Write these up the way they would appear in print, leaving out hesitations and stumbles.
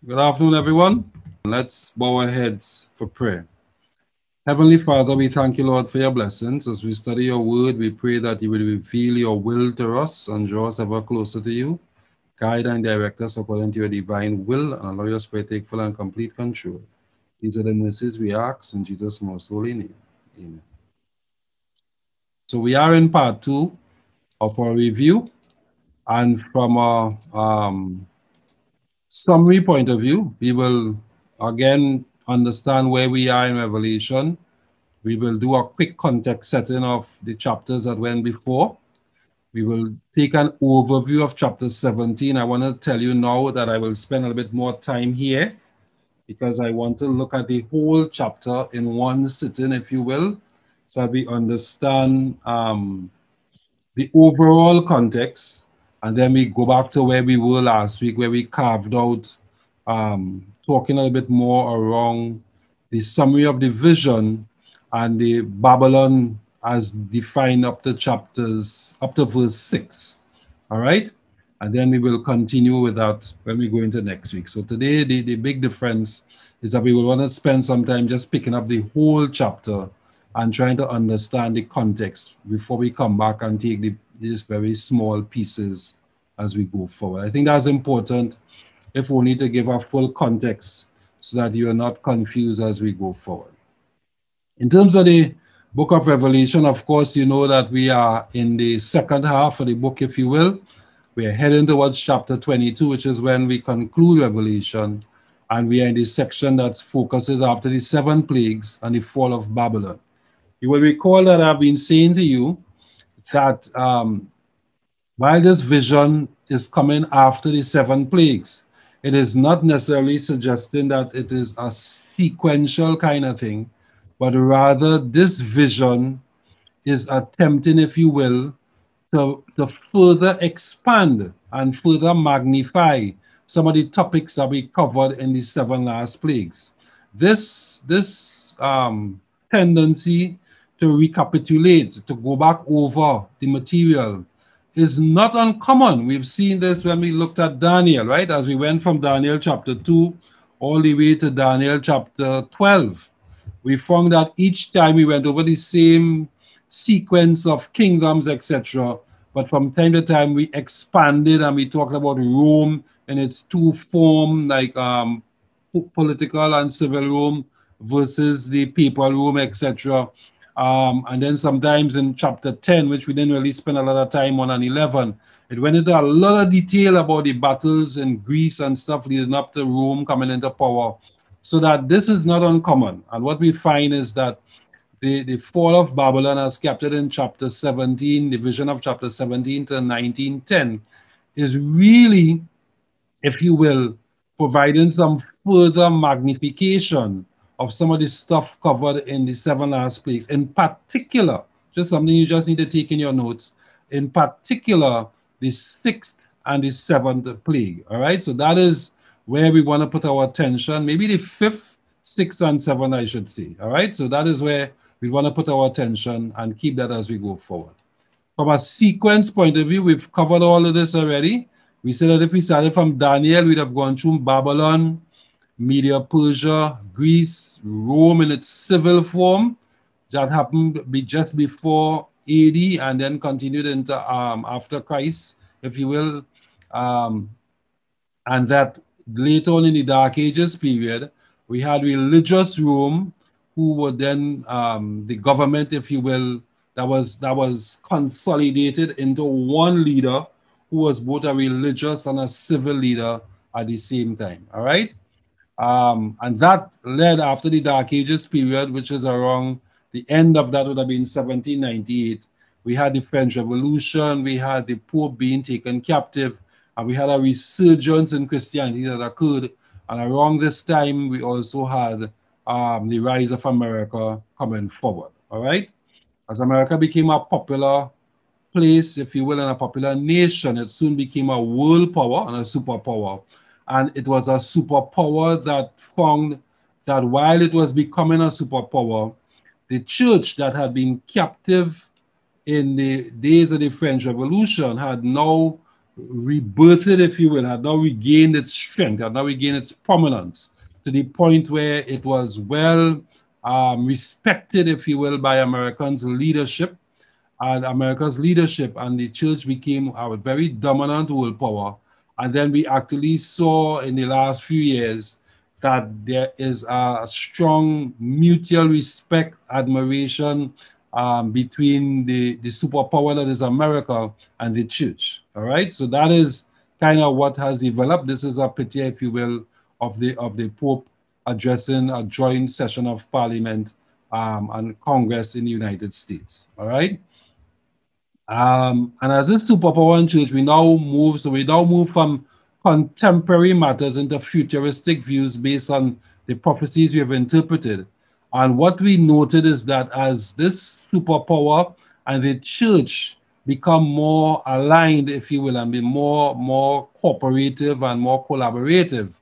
Good afternoon, everyone. Let's bow our heads for prayer. Heavenly Father, we thank you, Lord, for your blessings. As we study your word, we pray that you will reveal your will to us and draw us ever closer to you. Guide and direct us according to your divine will and allow your spirit to take full and complete control. These are the mercies we ask in Jesus' most holy name. Amen. So we are in part 2 of our review, and from a summary point of view, we will again understand where we are in Revelation. We will do a quick context setting of the chapters that went before. We will take an overview of chapter 17. I want to tell you now that I will spend a little bit more time here because I want to look at the whole chapter in one sitting, if you will, so that we understand the overall context, and then we go back to where we were last week, where we carved out, talking a little bit more around the summary of the vision and the Babylon as defined up to chapters, up to verse 6. All right? And then we will continue with that when we go into next week. So today, the big difference is that we will want to spend some time just picking up the whole chapter and trying to understand the context before we come back and take these very small pieces as we go forward. I think that's important, if only to give a full context so that you are not confused as we go forward. In terms of the book of Revelation, of course, you know that we are in the second half of the book, if you will. We are heading towards chapter 22, which is when we conclude Revelation, and we are in the section that focuses after the 7 plagues and the fall of Babylon. You will recall that I've been saying to you that while this vision is coming after the 7 plagues, it is not necessarily suggesting that it is a sequential kind of thing, but rather this vision is attempting, if you will, to further expand and further magnify some of the topics that we covered in the 7 last plagues. This tendency to recapitulate, to go back over the material is not uncommon. We've seen this when we looked at Daniel, right? As we went from Daniel chapter 2 all the way to Daniel chapter 12. We found that each time we went over the same sequence of kingdoms, etc. But from time to time we expanded and we talked about Rome in its 2 forms, like political and civil Rome versus the papal Rome, etc. And then sometimes in chapter 10, which we didn't really spend a lot of time on, and 11, it went into a lot of detail about the battles in Greece and stuff leading up to Rome coming into power. So that this is not uncommon. And what we find is that the fall of Babylon, as captured in chapter 17, the vision of chapter 17 to 19:10, is really, if you will, providing some further magnification of some of the stuff covered in the 7 last plagues. In particular, just something you just need to take in your notes, in particular, the 6th and the 7th plague. All right, so that is where we want to put our attention, maybe the 5th, 6th, and 7th, I should say. All right, so that is where we want to put our attention and keep that as we go forward. From a sequence point of view, we've covered all of this already. We said that if we started from Daniel, we'd have gone through Babylon, Media, Persia, Greece, Rome in its civil form. That happened just before AD and then continued into after Christ, if you will. And that later on in the Dark Ages period, we had religious Rome, who were then the government, if you will, that was consolidated into one leader who was both a religious and a civil leader at the same time. All right. And that led after the Dark Ages period, which is around the end of that would have been 1798. We had the French Revolution, we had the Pope being taken captive, and we had a resurgence in Christianity that occurred. And around this time, we also had the rise of America coming forward. All right. As America became a popular place, if you will, and a popular nation, it soon became a world power and a superpower. And it was a superpower that found that while it was becoming a superpower, the church that had been captive in the days of the French Revolution had now rebirthed, if you will, had now regained its strength, had now regained its prominence to the point where it was well respected, if you will, by Americans' leadership and America's leadership, and the church became a very dominant world power. And then we actually saw in the last few years that there is a strong mutual respect, admiration between the superpower that is America and the church. All right, so that is kind of what has developed. This is a picture, if you will, of the Pope addressing a joint session of Parliament and Congress in the United States. All right. And as a superpower in church, we now move from contemporary matters into futuristic views based on the prophecies we have interpreted. And what we noted is that as this superpower and the church become more aligned, if you will, and be more cooperative and more collaborative,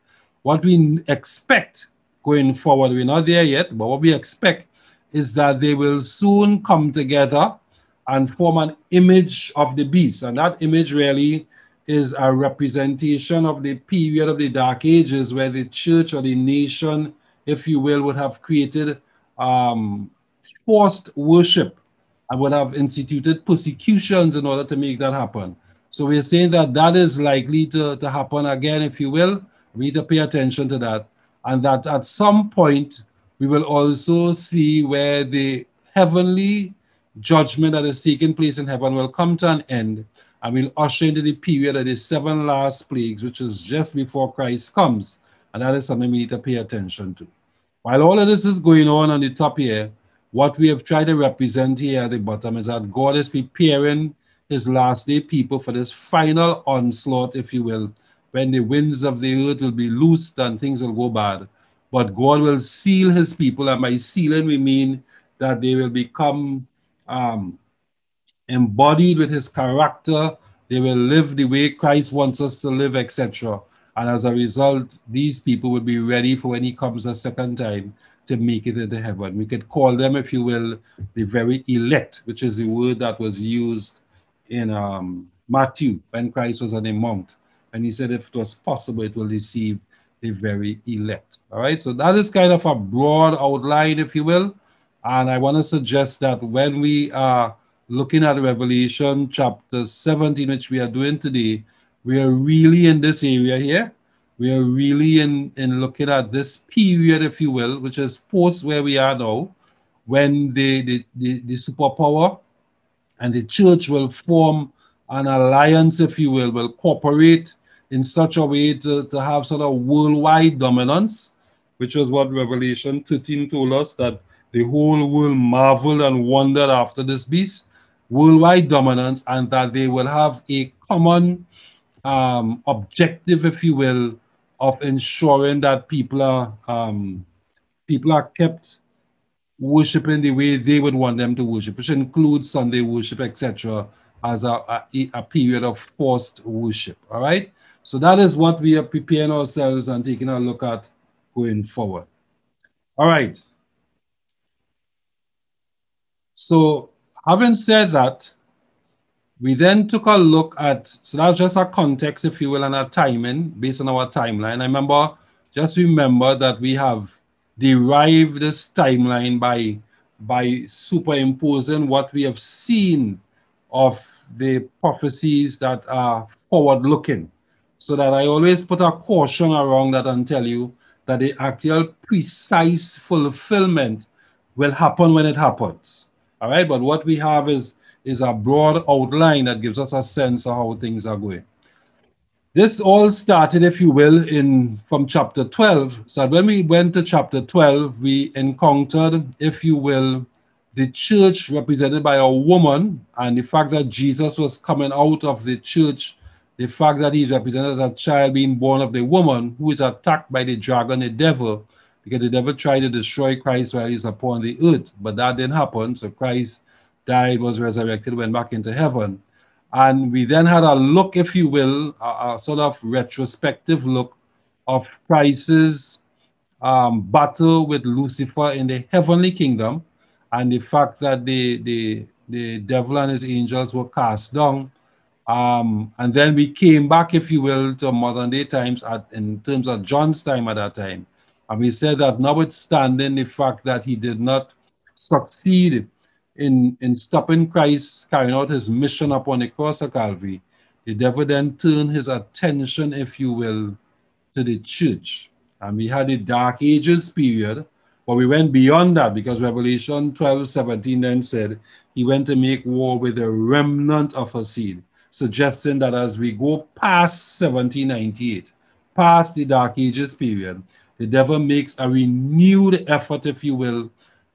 what we expect going forward, we're not there yet, but what we expect is that they will soon come together and form an image of the beast. And that image really is a representation of the period of the Dark Ages where the church or the nation, if you will, would have created forced worship and would have instituted persecutions in order to make that happen. So we're saying that that is likely to happen again, if you will. We need to pay attention to that. And that at some point, we will also see where the heavenly judgment that is taking place in heaven will come to an end, and we'll usher into the period of the 7 last plagues, which is just before Christ comes. And that is something we need to pay attention to. While all of this is going on the top here, what we have tried to represent here at the bottom is that God is preparing his last day people for this final onslaught, if you will, when the winds of the earth will be loosed and things will go bad. But God will seal his people, and by sealing we mean that they will become embodied with his character. They will live the way Christ wants us to live, etc. And as a result, these people will be ready for when he comes a second time to make it into heaven. We could call them, if you will, the very elect, which is the word that was used in Matthew when Christ was on the mount. And he said, if it was possible, it will deceive the very elect. All right, so that is kind of a broad outline, if you will. And I want to suggest that when we are looking at Revelation chapter 17, which we are doing today, we are really in this area here. We are really in looking at this period, if you will, which is post where we are now, when the superpower and the church will form an alliance, if you will cooperate in such a way to have sort of worldwide dominance, which was what Revelation 13 told us, that the whole world marveled and wondered after this beast, worldwide dominance, and that they will have a common objective, if you will, of ensuring that people are kept worshiping the way they would want them to worship, which includes Sunday worship, etc., as a period of forced worship. All right. So that is what we are preparing ourselves and taking a look at going forward. All right. So having said that, we then took a look at, so that's just a context, if you will, and a timing based on our timeline. Just remember that we have derived this timeline by superimposing what we have seen of the prophecies that are forward-looking. So that I always put a caution around that and tell you that the actual precise fulfillment will happen when it happens. All right, but what we have is a broad outline that gives us a sense of how things are going. This all started, if you will, from chapter 12. So when we went to chapter 12, we encountered, if you will, the church represented by a woman, and the fact that Jesus was coming out of the church, the fact that he's represented as a child being born of the woman who is attacked by the dragon, the devil, because the devil tried to destroy Christ while he's upon the earth, but that didn't happen. So Christ died, was resurrected, went back into heaven. And we then had a look, if you will, a sort of retrospective look of Christ's battle with Lucifer in the heavenly kingdom, and the fact that the devil and his angels were cast down, And then we came back, if you will, to modern day times in terms of John's time at that time. And we said that notwithstanding the fact that he did not succeed in stopping Christ carrying out his mission upon the cross of Calvary, the devil then turned his attention, if you will, to the church. And we had the Dark Ages period, but we went beyond that because Revelation 12:17 then said he went to make war with the remnant of her seed, suggesting that as we go past 1798, past the Dark Ages period, the devil makes a renewed effort, if you will,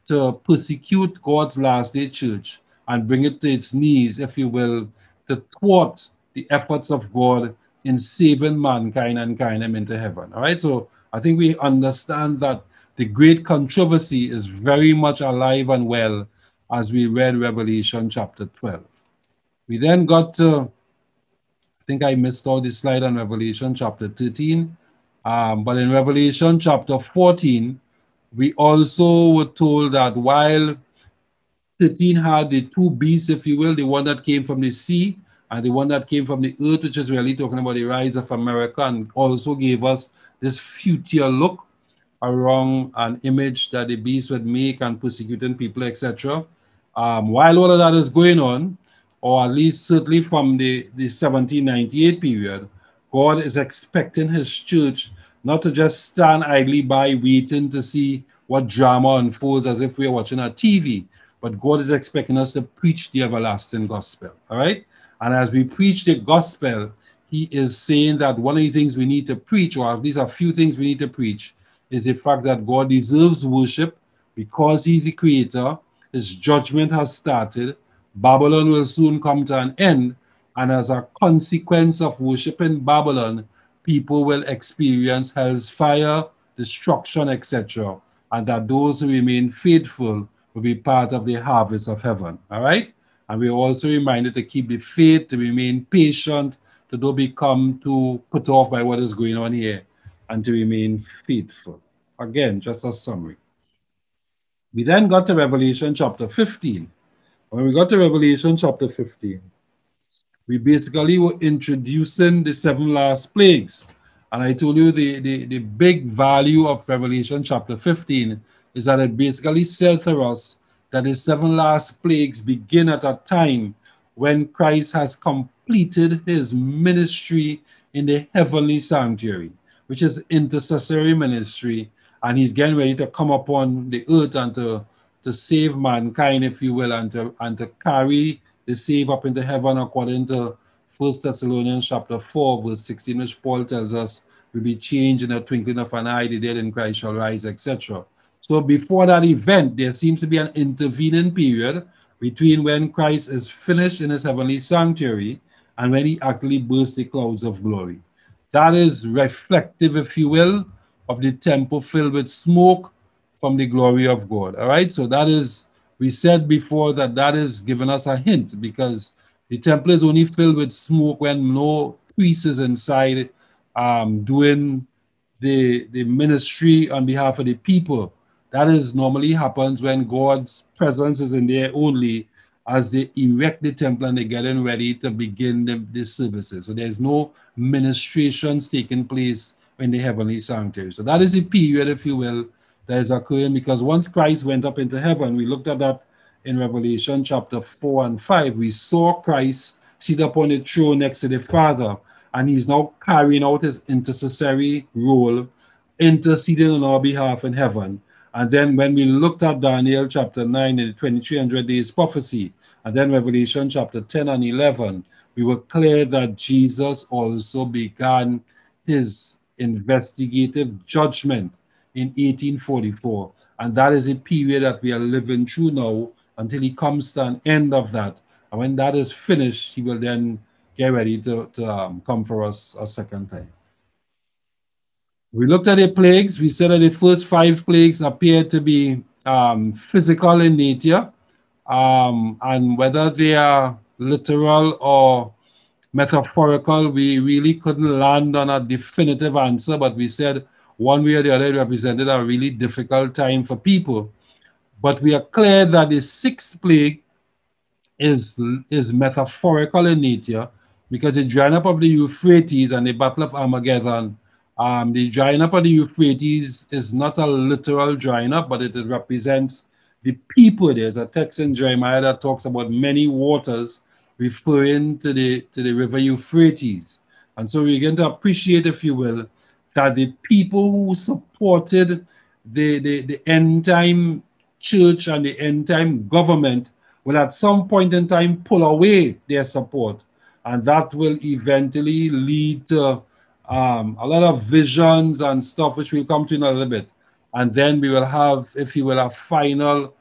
to persecute God's last day church and bring it to its knees, if you will, to thwart the efforts of God in saving mankind and carrying them into heaven. All right, so I think we understand that the great controversy is very much alive and well as we read Revelation chapter 12. We then got to, I think I missed all this slide on Revelation chapter 13, but in Revelation chapter 14, we also were told that while 13 had the two beasts, if you will, the one that came from the sea and the one that came from the earth, which is really talking about the rise of America, and also gave us this future look around an image that the beast would make and persecuting people, etc. While all of that is going on, or at least certainly from the 1798 period, God is expecting his church not to just stand idly by waiting to see what drama unfolds as if we're watching a TV, but God is expecting us to preach the everlasting gospel, all right? And as we preach the gospel, he is saying that one of the things we need to preach, or at least a few things we need to preach, is the fact that God deserves worship because he's the creator. His judgment has started. Babylon will soon come to an end. And as a consequence of worshiping Babylon, people will experience hell's fire, destruction, etc. And that those who remain faithful will be part of the harvest of heaven. All right? And we're also reminded to keep the faith, to remain patient, to don't become too put off by what is going on here, and to remain faithful. Again, just a summary. We then got to Revelation chapter 15. When we got to Revelation chapter 15, we basically were introducing the 7 last plagues. And I told you the big value of Revelation chapter 15 is that it basically says to us that the 7 last plagues begin at a time when Christ has completed his ministry in the heavenly sanctuary, which is intercessory ministry, and he's getting ready to come upon the earth and to save mankind, if you will, and to carry the save up into heaven according to 1 Thessalonians chapter 4, verse 16, which Paul tells us will be changed in a twinkling of an eye, the dead in Christ shall rise, etc. So before that event, there seems to be an intervening period between when Christ is finished in his heavenly sanctuary and when he actually bursts the clouds of glory. That is reflective, if you will, of the temple filled with smoke from the glory of God. All right, so that is, we said before that that is giving us a hint, because the temple is only filled with smoke when no priest is inside doing the ministry on behalf of the people. That is normally happens when God's presence is in there only as they erect the temple and they're getting ready to begin the services. So there's no ministration taking place in the heavenly sanctuary. So that is the period, if you will, that is occurring, because once Christ went up into heaven, we looked at that in Revelation chapter 4 and 5. We saw Christ seated upon the throne next to the Father, and he's now carrying out his intercessory role, interceding on our behalf in heaven. And then when we looked at Daniel chapter 9 and the 2300 days prophecy, and then Revelation chapter 10 and 11, we were clear that Jesus also began his investigative judgment in 1844. And that is a period that we are living through now until he comes to an end of that. And when that is finished, he will then get ready to come for us a second time. We looked at the plagues. We said that the first 5 plagues appeared to be physical in nature, and whether they are literal or metaphorical, we really couldn't land on a definitive answer, but we said one way or the other it represented a really difficult time for people. But we are clear that the 6th plague is metaphorical in nature, because the drying up of the Euphrates and the Battle of Armageddon, the drying up of the Euphrates is not a literal drying up, but it represents the people. There's a text in Jeremiah that talks about many waters referring to the river Euphrates. And so we're going to appreciate, if you will, that the people who supported the end time church and the end time government will at some point in time pull away their support. And that will eventually lead to a lot of visions and stuff, which we'll come to in a little bit. And then we will have, if you will, a final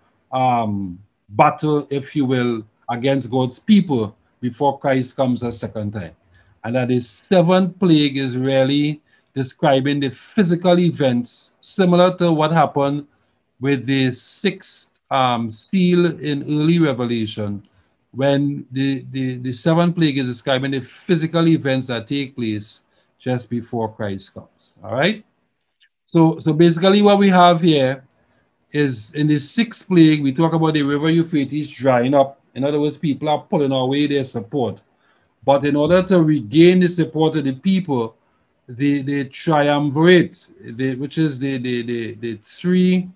battle, if you will, against God's people before Christ comes a second time. And that the seventh plague is really describing the physical events similar to what happened with the sixth seal in early Revelation, when the seventh plague is describing the physical events that take place just before Christ comes. All right? So basically what we have here is in the sixth plague, we talk about the river Euphrates drying up. In other words, people are pulling away their support. But in order to regain the support of the people, the triumvirate, which is the three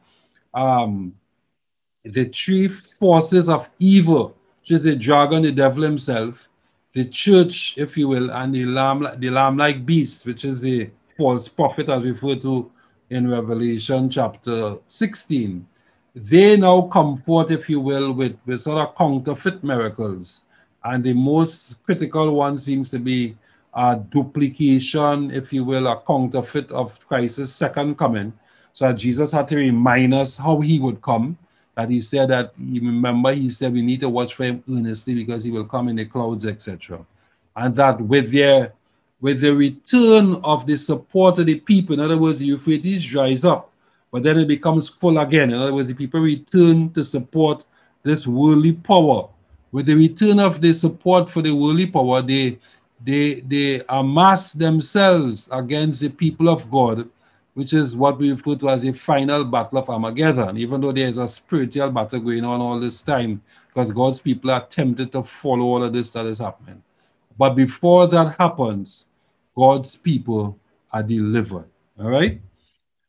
forces of evil, which is the dragon, the devil himself, the church, if you will, and the lamb-like beast, which is the false prophet as referred to in Revelation chapter 16. They now come forth, if you will, with sort of counterfeit miracles. And the most critical one seems to be a duplication, if you will, a counterfeit of Christ's second coming. So Jesus had to remind us how he would come. That he said that, you remember, he said we need to watch for him earnestly because he will come in the clouds, etc. And that with the return of the support of the people, in other words, the Euphrates dries up, but then it becomes full again. In other words, the people return to support this worldly power. With the return of the support for the worldly power, they amass themselves against the people of God, which is what we refer to as the final battle of Armageddon, even though there's a spiritual battle going on all this time, because God's people are tempted to follow all of this that is happening. But before that happens, God's people are delivered. All right?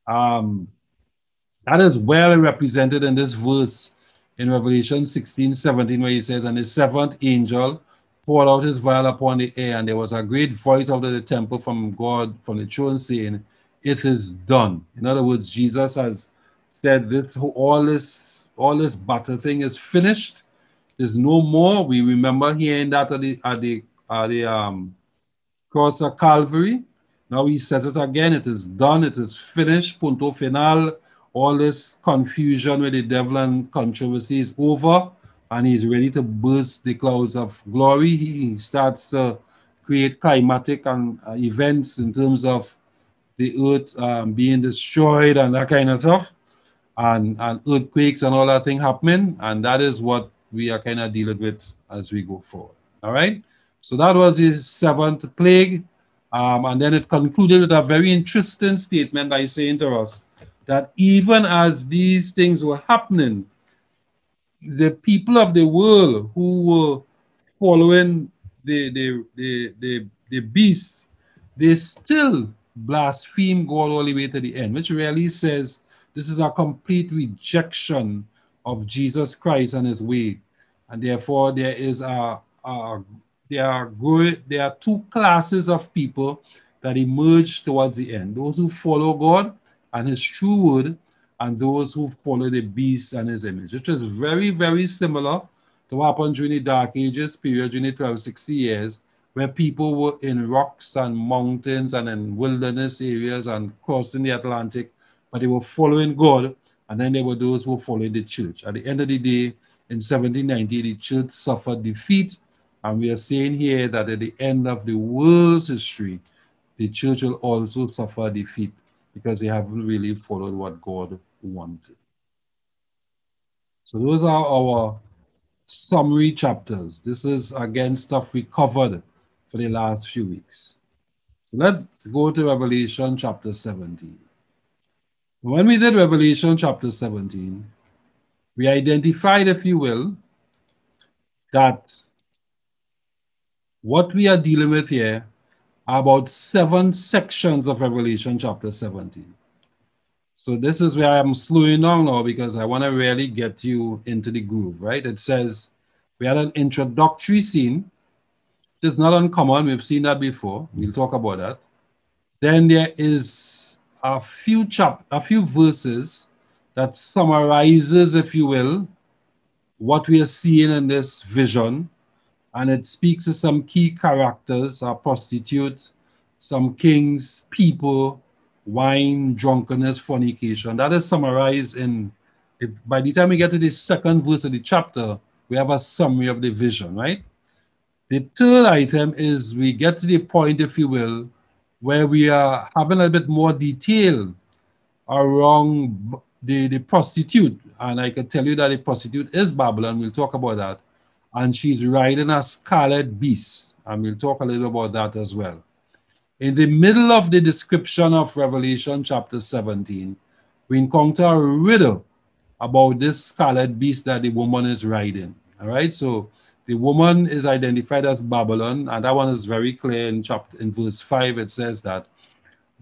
That is well represented in this verse in Revelation 16:17, where he says, and the seventh angel poured out his vial upon the air, and there was a great voice out of the temple from God, from the throne, saying, it is done. In other words, Jesus has said all this battle thing is finished. There's no more. We remember hearing that at the cross of Calvary. Now he says it again. It is done. It is finished. Punto final. All this confusion with the devil and controversy is over, and he's ready to burst the clouds of glory. He starts to create climatic and events in terms of the earth being destroyed and that kind of stuff, and earthquakes and all that thing happening. And that is what we are kind of dealing with as we go forward. All right. So that was the seventh plague. And then it concluded with a very interesting statement by saying to us that even as these things were happening, the people of the world who were following the beast, they still blaspheme God all the way to the end, which really says this is a complete rejection of Jesus Christ and his way. And therefore there are two classes of people that emerge towards the end: those who follow God and his true word, and those who follow the beast and his image, which is very, very similar to what happened during the Dark Ages period, during the 1260 years, where people were in rocks and mountains and in wilderness areas and crossing the Atlantic, but they were following God, and then there were those who followed the church. At the end of the day, in 1790, the church suffered defeat, and we are saying here that at the end of the world's history, the church will also suffer defeat because they haven't really followed what God wanted. So those are our summary chapters. This is, again, stuff we covered for the last few weeks. So let's go to Revelation chapter 17. When we did Revelation chapter 17, we identified, if you will, that what we are dealing with here are about 7 sections of Revelation chapter 17. So this is where I'm slowing down now because I want to really get you into the groove, right? It says we had an introductory scene. It's not uncommon. We've seen that before. We'll talk about that. Then there is a few verses that summarizes, if you will, what we are seeing in this vision. And it speaks to some key characters, a prostitute, some kings, people, wine, drunkenness, fornication. That is summarized in, by the time we get to the second verse of the chapter, we have a summary of the vision, right? The third item is we get to the point, if you will, where we are having a bit more detail around the prostitute. And I can tell you that the prostitute is Babylon. We'll talk about that. And she's riding a scarlet beast. And we'll talk a little about that as well. In the middle of the description of Revelation chapter 17, we encounter a riddle about this scarlet beast that the woman is riding. All right, so the woman is identified as Babylon, and that one is very clear in verse 5. It says that.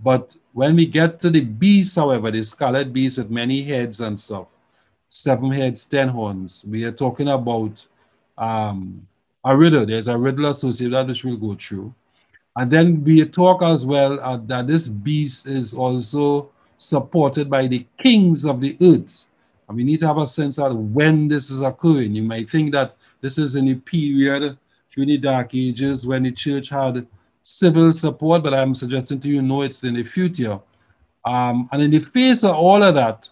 But when we get to the beast, however, the scarlet beast with many heads and stuff, 7 heads, 10 horns, we are talking about a riddle. There's a riddle associated with that which we'll go through. And then we talk as well that this beast is also supported by the kings of the earth. And we need to have a sense of when this is occurring. You might think that this is in the period during the Dark Ages when the church had civil support, but I'm suggesting to you, no, it's in the future. And in the face of all of that,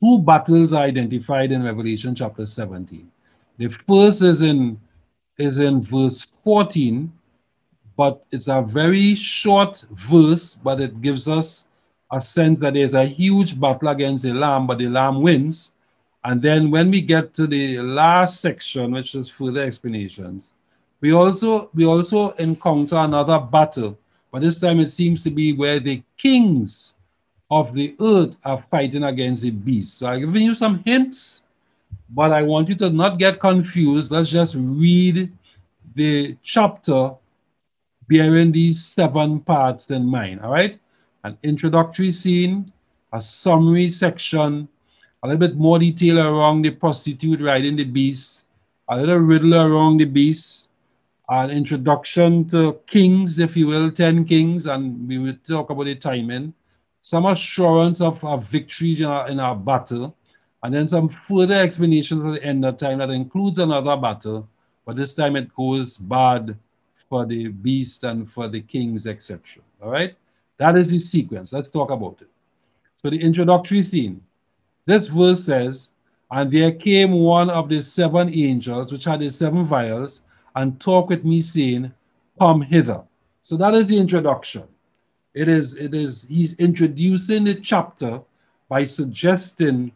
2 battles are identified in Revelation chapter 17. The first is in verse 14, but it's a very short verse, but it gives us a sense that there's a huge battle against the Lamb, but the Lamb wins. And then when we get to the last section, which is further explanations, we also encounter another battle, but this time it seems to be where the kings of the earth are fighting against the beast. So I've given you some hints, but I want you to not get confused. Let's just read the chapter bearing these 7 parts in mind, all right? An introductory scene, a summary section, a little bit more detail around the prostitute riding the beast, a little riddle around the beast, an introduction to kings, if you will, 10 kings, and we will talk about the timing, some assurance of a victory in our battle, and then some further explanations at the end of time that includes another battle, but this time it goes bad for the beast and for the kings, etc. All right? That is the sequence. Let's talk about it. So the introductory scene. This verse says, and there came one of the 7 angels, which had the 7 vials, and talked with me, saying, come hither. So that is the introduction. He's introducing the chapter by suggesting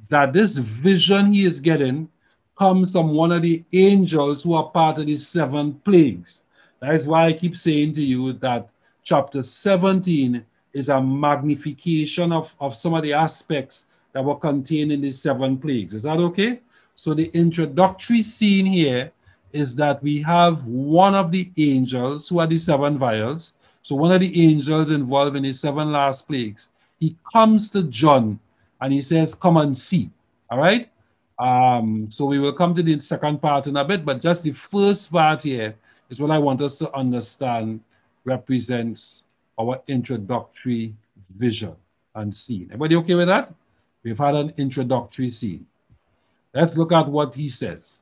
that this vision he is getting comes from one of the angels who are part of the 7 plagues. That is why I keep saying to you that chapter 17 is a magnification of some of the aspects that were contained in the 7 plagues. Is that okay? So the introductory scene here is that we have one of the angels who are the 7 vials. So one of the angels involved in the 7 last plagues, he comes to John and he says, come and see. All right? So we will come to the second part in a bit, but just the first part here is what I want us to understand represents our introductory vision and scene. Everybody okay with that? We've had an introductory scene. Let's look at what he says.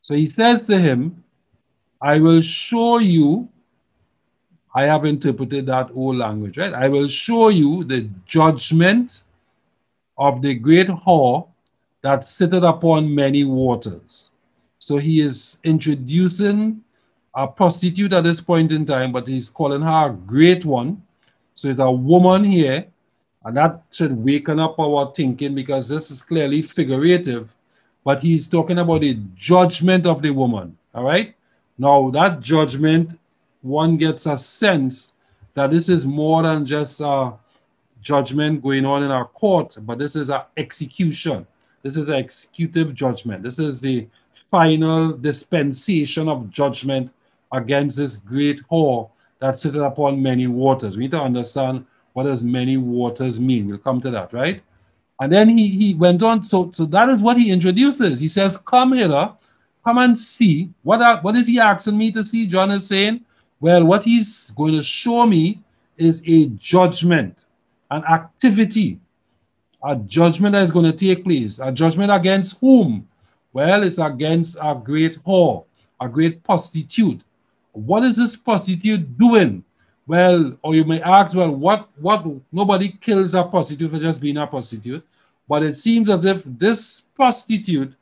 So he says to him, I will show you, I have interpreted that old language, right? I will show you the judgment of the great whore that sitteth upon many waters. So he is introducing a prostitute at this point in time, but he's calling her a great one. So it's a woman here, and that should waken up our thinking because this is clearly figurative, but he's talking about the judgment of the woman, all right? Now, that judgment, one gets a sense that this is more than just a judgment going on in our court, but this is an execution. This is an executive judgment. This is the final dispensation of judgment against this great whore that sitteth upon many waters. We need to understand what does many waters mean. We'll come to that, right? And then he went on. So that is what he introduces. He says, come hither, come and see. What is he asking me to see? John is saying, well, what he's going to show me is a judgment, an activity, a judgment that is going to take place. A judgment against whom? Well, it's against a great whore, a great prostitute. What is this prostitute doing? Well, or you may ask, well, what nobody kills a prostitute for just being a prostitute. But it seems as if this prostitute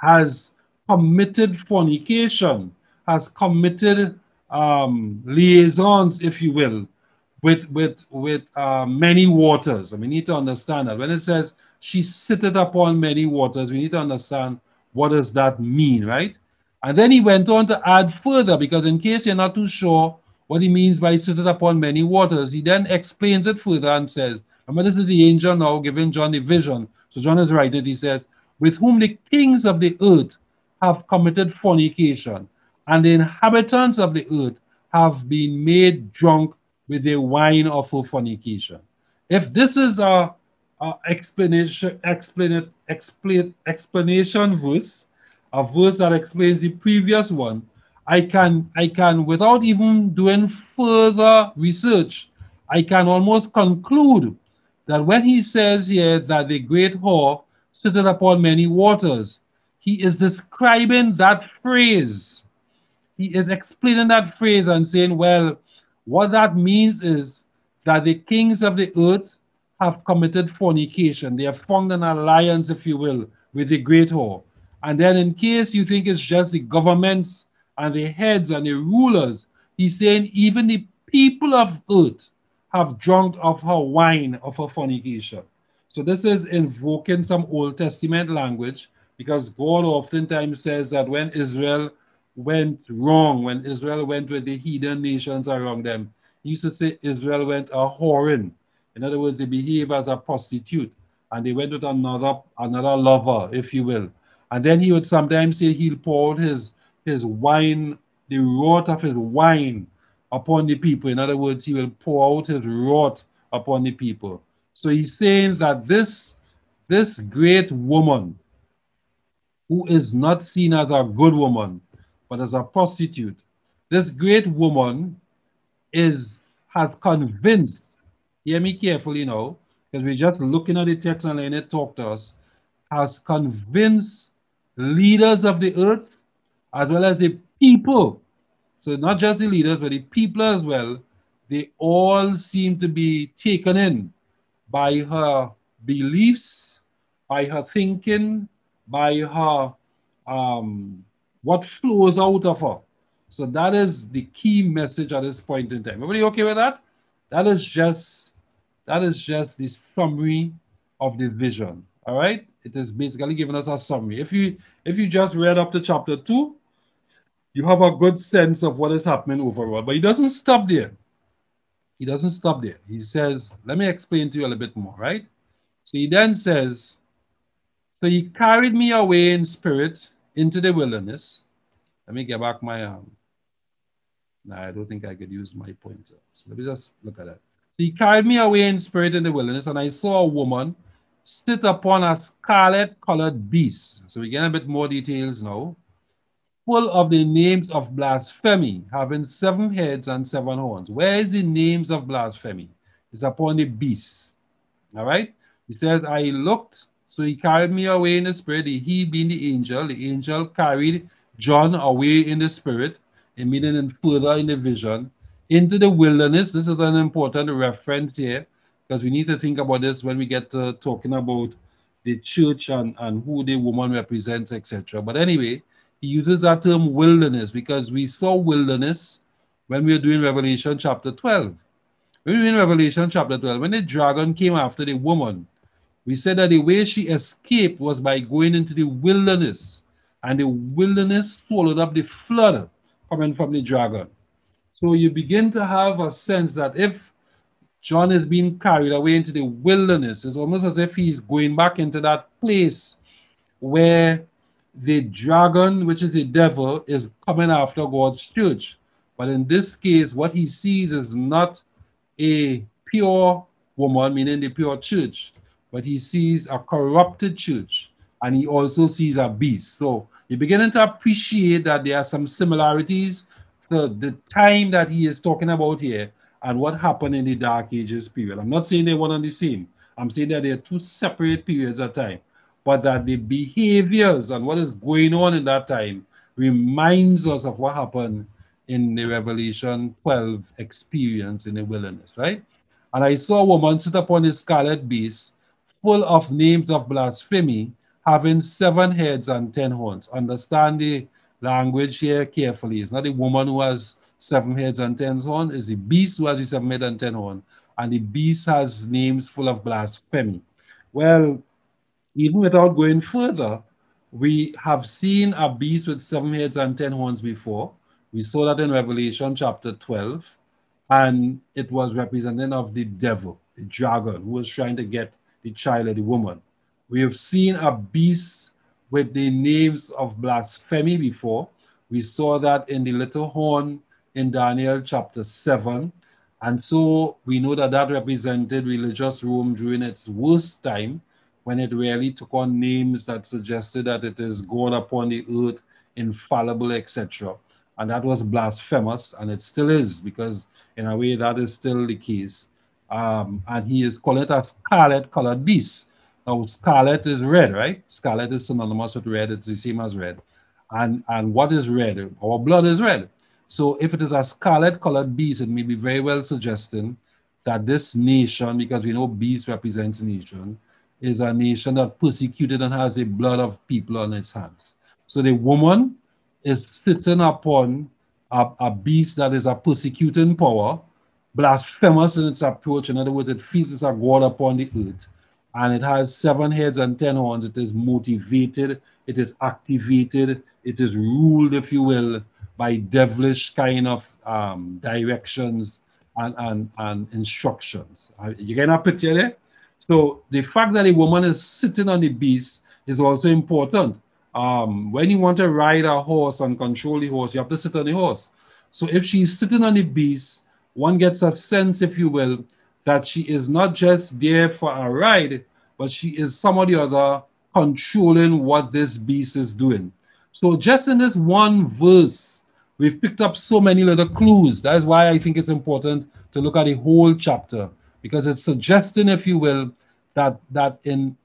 has committed fornication, has committed liaisons, if you will, with many waters. And we need to understand that. When it says she sitteth upon many waters, we need to understand what does that mean, right? And then he went on to add further, because in case you're not too sure what he means by sitteth upon many waters, he then explains it further and says, remember, this is the angel now giving John the vision. So John is writing, he says, with whom the kings of the earth have committed fornication, and the inhabitants of the earth have been made drunk with the wine of her fornication. If this is a explanation verse, a verse that explains the previous one, I can, without even doing further research, I can almost conclude that when he says here that the great whore sitteth upon many waters, he is describing that phrase. He is explaining that phrase and saying, well, what that means is that the kings of the earth have committed fornication. They have formed an alliance, if you will, with the great whore. And then in case you think it's just the governments and the heads and the rulers, he's saying even the people of earth have drunk of her wine, of her fornication. So this is invoking some Old Testament language, because God oftentimes says that when Israel went wrong, when Israel went with the heathen nations around them, he used to say Israel went a whoring. In other words, they behave as a prostitute, and they went with another lover, if you will. And then he would sometimes say he'll pour out his wine, the wrath of his wine upon the people. In other words, he will pour out his wrath upon the people. So he's saying that this great woman, who is not seen as a good woman, but as a prostitute, this great woman has convinced, hear me carefully now, because we're just looking at the text and letting it talk to us, has convinced leaders of the earth as well as the people. So not just the leaders, but the people as well. They all seem to be taken in by her beliefs, by her thinking, by her what flows out of her. So that is the key message at this point in time. Everybody okay with that? That is just the summary of the vision. All right, it is basically giving us a summary. If you just read up to chapter 2, you have a good sense of what is happening overall. But he doesn't stop there. He doesn't stop there. He says, let me explain to you a little bit more, right? So he then says, so he carried me away in spirit into the wilderness. Let me get back my no, I don't think I could use my pointer. So let me just look at that. So he carried me away in spirit in the wilderness, and I saw a woman sit upon a scarlet-colored beast. So we get a bit more details now. Full of the names of blasphemy, having 7 heads and 7 horns. Where is the names of blasphemy? It's upon the beast. All right? He says, I looked, so he carried me away in the spirit, he being the angel carried John away in the spirit, meaning further in the vision, into the wilderness. This is an important reference here, because we need to think about this when we get to talking about the church and who the woman represents, etc. But anyway, he uses that term wilderness because we saw wilderness when we were doing Revelation chapter 12. When we were in Revelation chapter 12, when the dragon came after the woman, we said that the way she escaped was by going into the wilderness, and the wilderness swallowed up the flood coming from the dragon. So you begin to have a sense that if John is being carried away into the wilderness, it's almost as if he's going back into that place where the dragon, which is the devil, is coming after God's church. But in this case, what he sees is not a pure woman, meaning the pure church, but he sees a corrupted church, and he also sees a beast. So you're beginning to appreciate that there are some similarities to the time that he is talking about here and what happened in the Dark Ages period. I'm not saying they're one and the same. I'm saying that they're two separate periods of time, but that the behaviors and what is going on in that time reminds us of what happened in the Revelation 12 experience in the wilderness, right? And I saw a woman sit upon a scarlet beast, full of names of blasphemy, having 7 heads and 10 horns. Understand the language here carefully. It's not a woman who has 7 heads and 10 horns, it's the beast who has the 7 heads and 10 horns. And the beast has names full of blasphemy. Well, even without going further, we have seen a beast with 7 heads and 10 horns before. We saw that in Revelation chapter 12, and it was representative of the devil, the dragon, who was trying to get the child of the woman. We have seen a beast with the names of blasphemy before. We saw that in the little horn in Daniel chapter 7. And so we know that that represented religious Rome during its worst time, when it really took on names that suggested that it is God upon the earth, infallible, etc. And that was blasphemous, and it still is, because in a way that is still the case. And he is called it a scarlet-colored beast. Now, scarlet is red, right? Scarlet is synonymous with red. It's the same as red. And what is red? Our blood is red. So if it is a scarlet-colored beast, it may be very well suggesting that this nation, because we know beast represents nation, is a nation that persecuted and has the blood of people on its hands. So the woman is sitting upon a beast that is a persecuting power, blasphemous in its approach. In other words, it feels it's a God upon the earth. And it has 7 heads and 10 horns. It is motivated, it is activated, it is ruled, if you will, by devilish kind of directions and instructions. You get a picture there? So the fact that a woman is sitting on the beast is also important. When you want to ride a horse and control the horse, you have to sit on the horse. So if she's sitting on the beast, one gets a sense, if you will, that she is not just there for a ride, but she is some or the other controlling what this beast is doing. So just in this one verse, we've picked up so many little clues. That is why I think it's important to look at the whole chapter, because it's suggesting, if you will, that in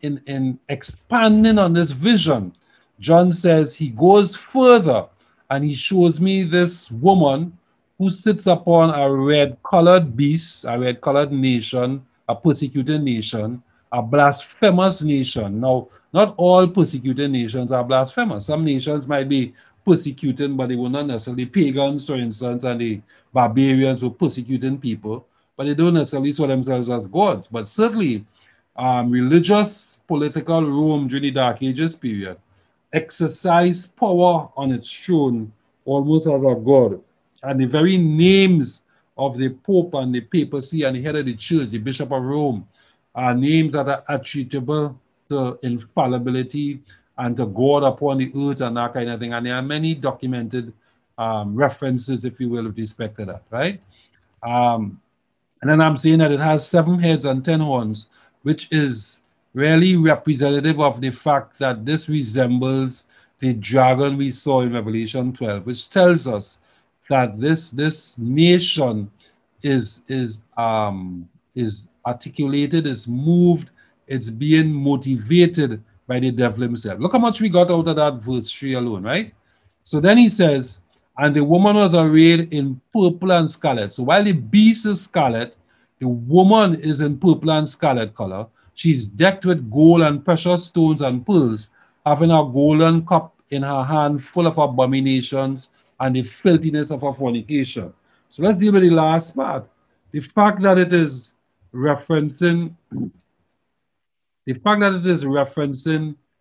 expanding on this vision, John says he goes further and he shows me this woman who sits upon a red-colored beast, a red-colored nation, a persecuted nation, a blasphemous nation. Now, not all persecuted nations are blasphemous. Some nations might be persecuting, but they were not necessarily pagans, for instance, and the barbarians were persecuting people, but they don't necessarily saw themselves as gods. But certainly, religious, political Rome during the Dark Ages period exercised power on its throne almost as a god. And the very names of the Pope and the papacy and the head of the church, the Bishop of Rome, are names that are attributable to infallibility and to God upon the earth and that kind of thing. And there are many documented references, if you will, with respect to that, right? And then I'm saying that it has 7 heads and 10 horns, which is really representative of the fact that this resembles the dragon we saw in Revelation 12, which tells us that this nation is articulated, is moved, it's being motivated by the devil himself. Look how much we got out of that verse 3 alone, right? So then he says, and the woman was arrayed in purple and scarlet. So while the beast is scarlet, the woman is in purple and scarlet color. She's decked with gold and precious stones and pearls, having a golden cup in her hand full of abominations and the filthiness of her fornication. So let's deal with the last part. The fact that it is referencing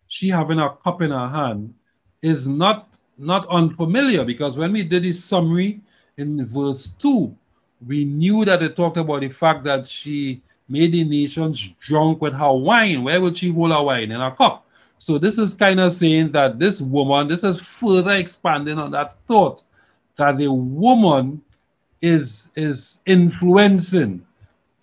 she having a cup in her hand is not unfamiliar, because when we did the summary in verse 2, we knew that it talked about the fact that she made the nations drunk with her wine. Where would she hold her wine? In a cup. So this is kind of saying that this woman, this is further expanding on that thought that the woman is influencing,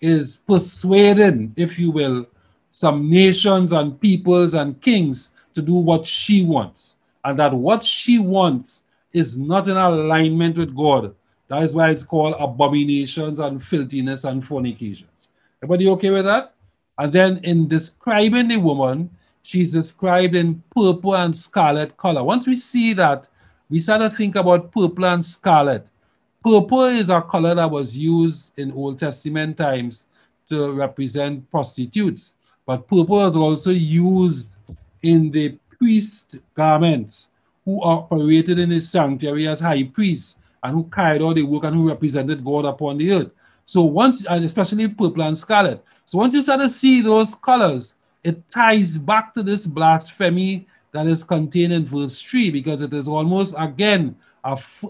is persuading, if you will, some nations and peoples and kings to do what she wants. And that what she wants is not in alignment with God. That is why it's called abominations and filthiness and fornications. Everybody okay with that? And then in describing the woman, she's described in purple and scarlet color. Once we see that, we start to think about purple and scarlet. Purple is a color that was used in Old Testament times to represent prostitutes. But purple was also used in the priest garments who operated in the sanctuary as high priests and who carried out the work and who represented God upon the earth. So once, and especially purple and scarlet. So once you start to see those colors, it ties back to this blasphemy that is contained in verse 3, because it is almost, again,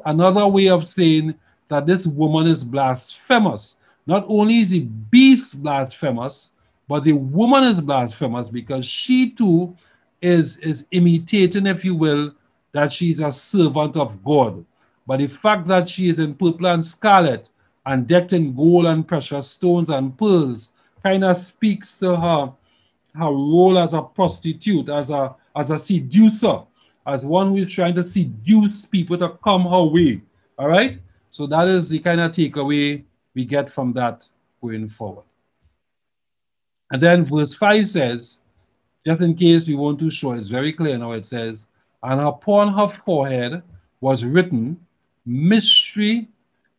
another way of saying that this woman is blasphemous. Not only is the beast blasphemous, but the woman is blasphemous because she too is imitating, if you will, that she's a servant of God. But the fact that she is in purple and scarlet and decked in gold and precious stones and pearls kind of speaks to her role as a prostitute, as a seducer, as one who is trying to seduce people to come her way. All right? So that is the kind of takeaway we get from that going forward. And then verse 5 says, just in case we want to show, it's very clear now, it says, and upon her forehead was written, Mystery,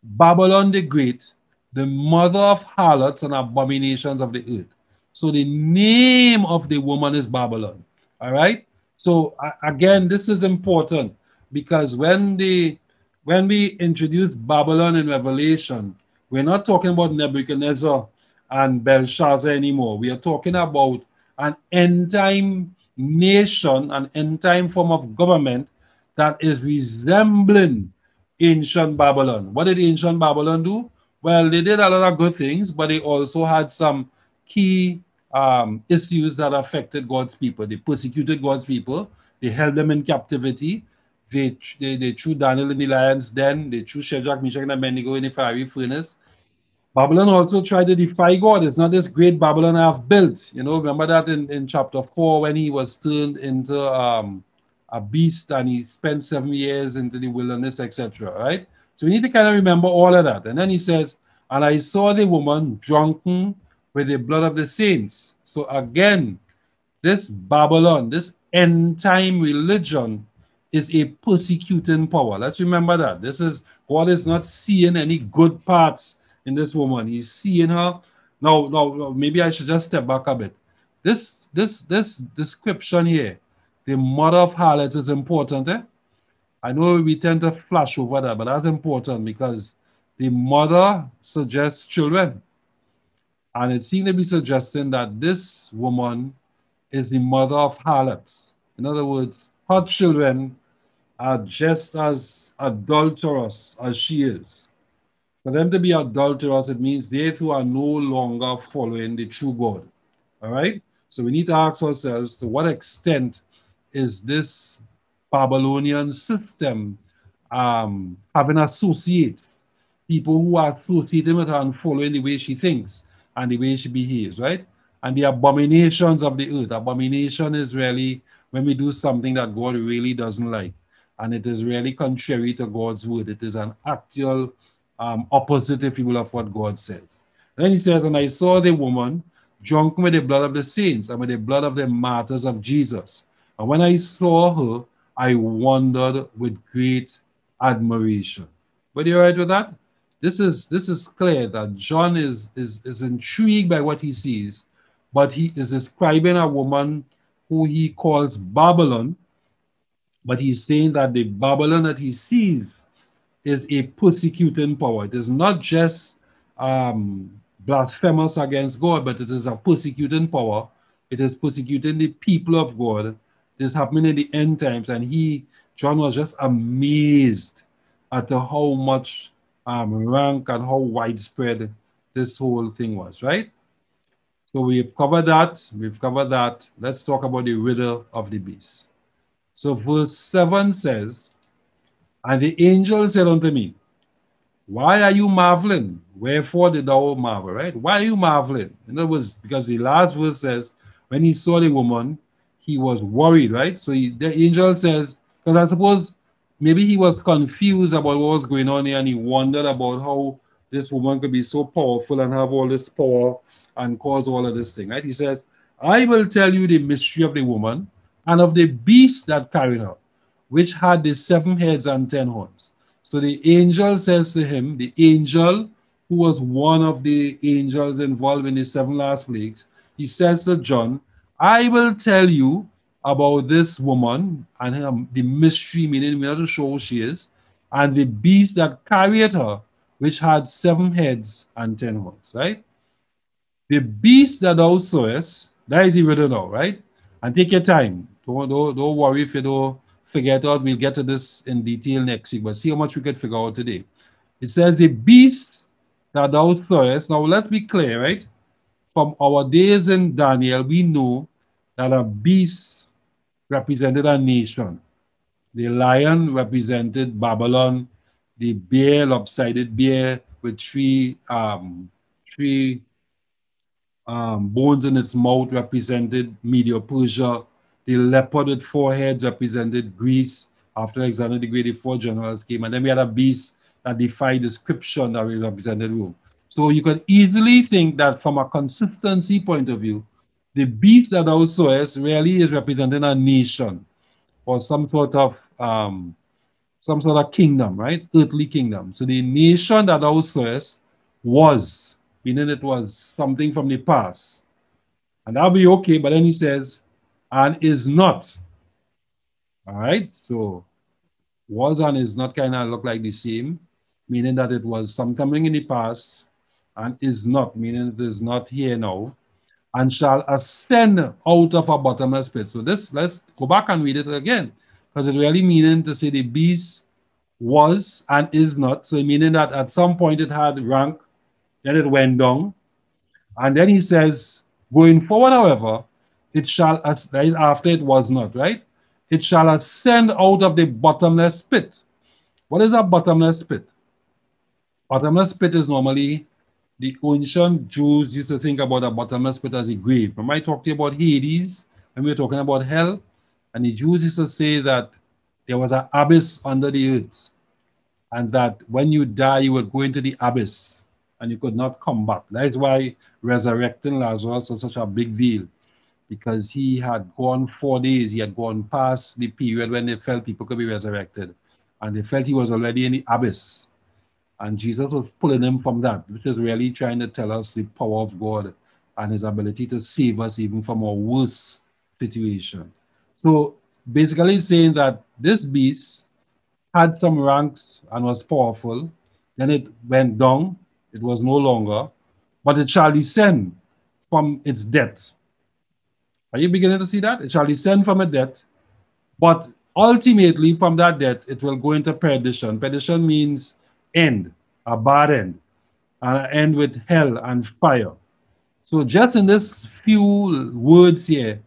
Babylon the Great, the mother of harlots and abominations of the earth. So the name of the woman is Babylon. All right? So again, this is important because when we introduce Babylon in Revelation, we're not talking about Nebuchadnezzar and Belshazzar anymore. We are talking about an end time nation, an end time form of government that is resembling ancient Babylon. What did ancient Babylon do? Well, they did a lot of good things, but they also had some key issues that affected God's people. They persecuted God's people. They held them in captivity. They threw Daniel in the lion's den. They threw Shadrach, Meshach, and Abednego in the fiery furnace. Babylon also tried to defy God. It's not this great Babylon I have built. You know, remember that in chapter 4 when he was turned into a beast and he spent 7 years into the wilderness, etc. Right? So we need to kind of remember all of that. And then he says, and I saw the woman drunken with the blood of the saints. So again, this Babylon, this end time religion is a persecuting power. Let's remember that. God is not seeing any good parts in this woman. He's seeing her. Now, maybe I should just step back a bit. This description here, the mother of harlots, is important. I know we tend to flash over that, but that's important because the mother suggests children. And it seems to be suggesting that this woman is the mother of harlots. In other words, her children are just as adulterous as she is. For them to be adulterous, it means they too are no longer following the true God. All right? So we need to ask ourselves, to what extent is this Babylonian system having associates, people who are associated with her and following the way she thinks and the way she behaves, right? And the abominations of the earth. Abomination is really when we do something that God really doesn't like. And it is really contrary to God's word. It is an actual opposite, if you will, of what God says. And then he says, and I saw the woman drunken with the blood of the saints and with the blood of the martyrs of Jesus. And when I saw her, I wondered with great admiration. But you're right with that? This is clear that John is intrigued by what he sees, but he is describing a woman who he calls Babylon, but he's saying that the Babylon that he sees is a persecuting power. It is not just blasphemous against God, but it is a persecuting power. It is persecuting the people of God. This happening in the end times, and John was just amazed at how much rank and how widespread this whole thing was, right? So we've covered that. We've covered that. Let's talk about the riddle of the beast. So verse 7 says, and the angel said unto me, why are you marveling? Wherefore did thou marvel, right? Why are you marveling? In other words, because the last verse says, when he saw the woman, he was worried, right? So the angel says, because I suppose maybe he was confused about what was going on here and he wondered about how this woman could be so powerful and have all this power and cause all of this thing, right? He says, I will tell you the mystery of the woman and of the beast that carried her, which had the 7 heads and 10 horns. So the angel says to him, the angel who was one of the angels involved in the 7 last plagues, he says to John, I will tell you about this woman and the mystery, meaning we have to show who she is, and the beast that carried her, which had 7 heads and 10 horns, right? The beast that thou sawest, that is the riddle now, right? And take your time. Don't worry if you don't figure it out. We'll get to this in detail next week, but see how much we could figure out today. It says, the beast that thou sawest. Now, let's be clear, right? From our days in Daniel, we know that a beast represented a nation. The lion represented Babylon. The bear, lopsided bear with three bones in its mouth represented Medo-Persia. The leopard with 4 heads represented Greece. After Alexander the Great, the 4 generals came. And then we had a beast that defied description that represented Rome. So you could easily think that from a consistency point of view, the beast that thou sawest really is representing a nation or some sort of kingdom, right? Earthly kingdom. So the nation that thou sawest was, meaning it was something from the past. And that'll be okay, but then he says, and is not. All right, so was and is not kind of look like the same, meaning that it was something in the past, and is not, meaning it is not here now, and shall ascend out of a bottomless pit. So this, let's go back and read it again, because it really meaning to say the beast was and is not. So meaning that at some point it had rank, then it went down. And then he says, going forward, however, it shall, after it was not, right? It shall ascend out of the bottomless pit. What is a bottomless pit? Bottomless pit is normally, the ancient Jews used to think about a bottomless pit as a grave. Remember I talked to you about Hades, when we were talking about hell? And the Jews used to say that there was an abyss under the earth, and that when you die, you would go into the abyss, and you could not come back. That is why resurrecting Lazarus was such a big deal, because he had gone 4 days. He had gone past the period when they felt people could be resurrected, and they felt he was already in the abyss. And Jesus was pulling him from that, which is really trying to tell us the power of God and his ability to save us even from our worst situation. So basically saying that this beast had some ranks and was powerful. Then it went down. It was no longer, but it shall descend from its death. Are you beginning to see that? It shall descend from a death, but ultimately from that death, it will go into perdition. Perdition means end, a bad end, and end with hell and fire. So just in this few words here,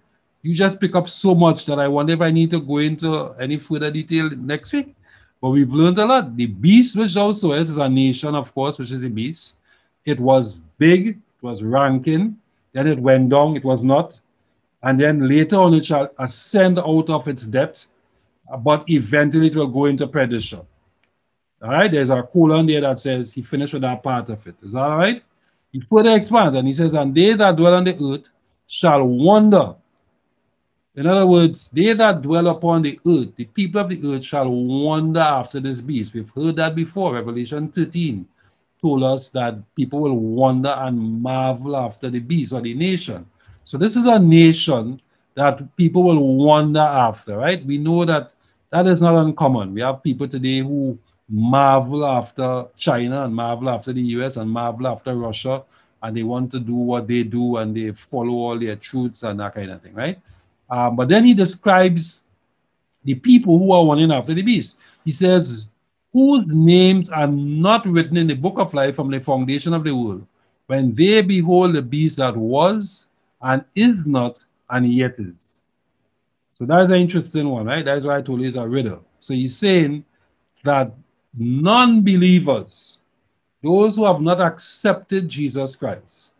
you just pick up so much that I wonder if I need to go into any further detail next week. But we've learned a lot. The beast, which also is a nation, of course, which is the beast. It was big, it was ranking, then it went down, it was not. And then later on, it shall ascend out of its depth, but eventually it will go into perdition. All right, there's a colon there that says he finished with that part of it. Is that all right? He further expands and he says, and they that dwell on the earth shall wander. In other words, they that dwell upon the earth, the people of the earth shall wander after this beast. We've heard that before. Revelation 13 told us that people will wander and marvel after the beast or the nation. So this is a nation that people will wander after, right? We know that that is not uncommon. We have people today who marvel after China and marvel after the US and marvel after Russia, and they want to do what they do and they follow all their truths and that kind of thing, right? But then he describes the people who are running after the beast. He says, whose names are not written in the book of life from the foundation of the world, when they behold the beast that was and is not and yet is. So that's an interesting one, right? That's why I told you it's a riddle. So he's saying that non-believers, those who have not accepted Jesus Christ,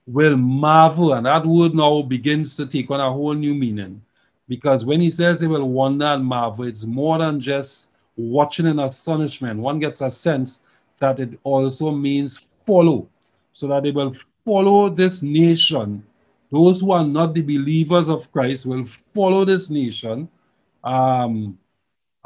will marvel. And that word now begins to take on a whole new meaning. Because when he says they will wonder and marvel, it's more than just watching in astonishment. One gets a sense that it also means follow. So that they will follow this nation. Those who are not the believers of Christ will follow this nation. Um,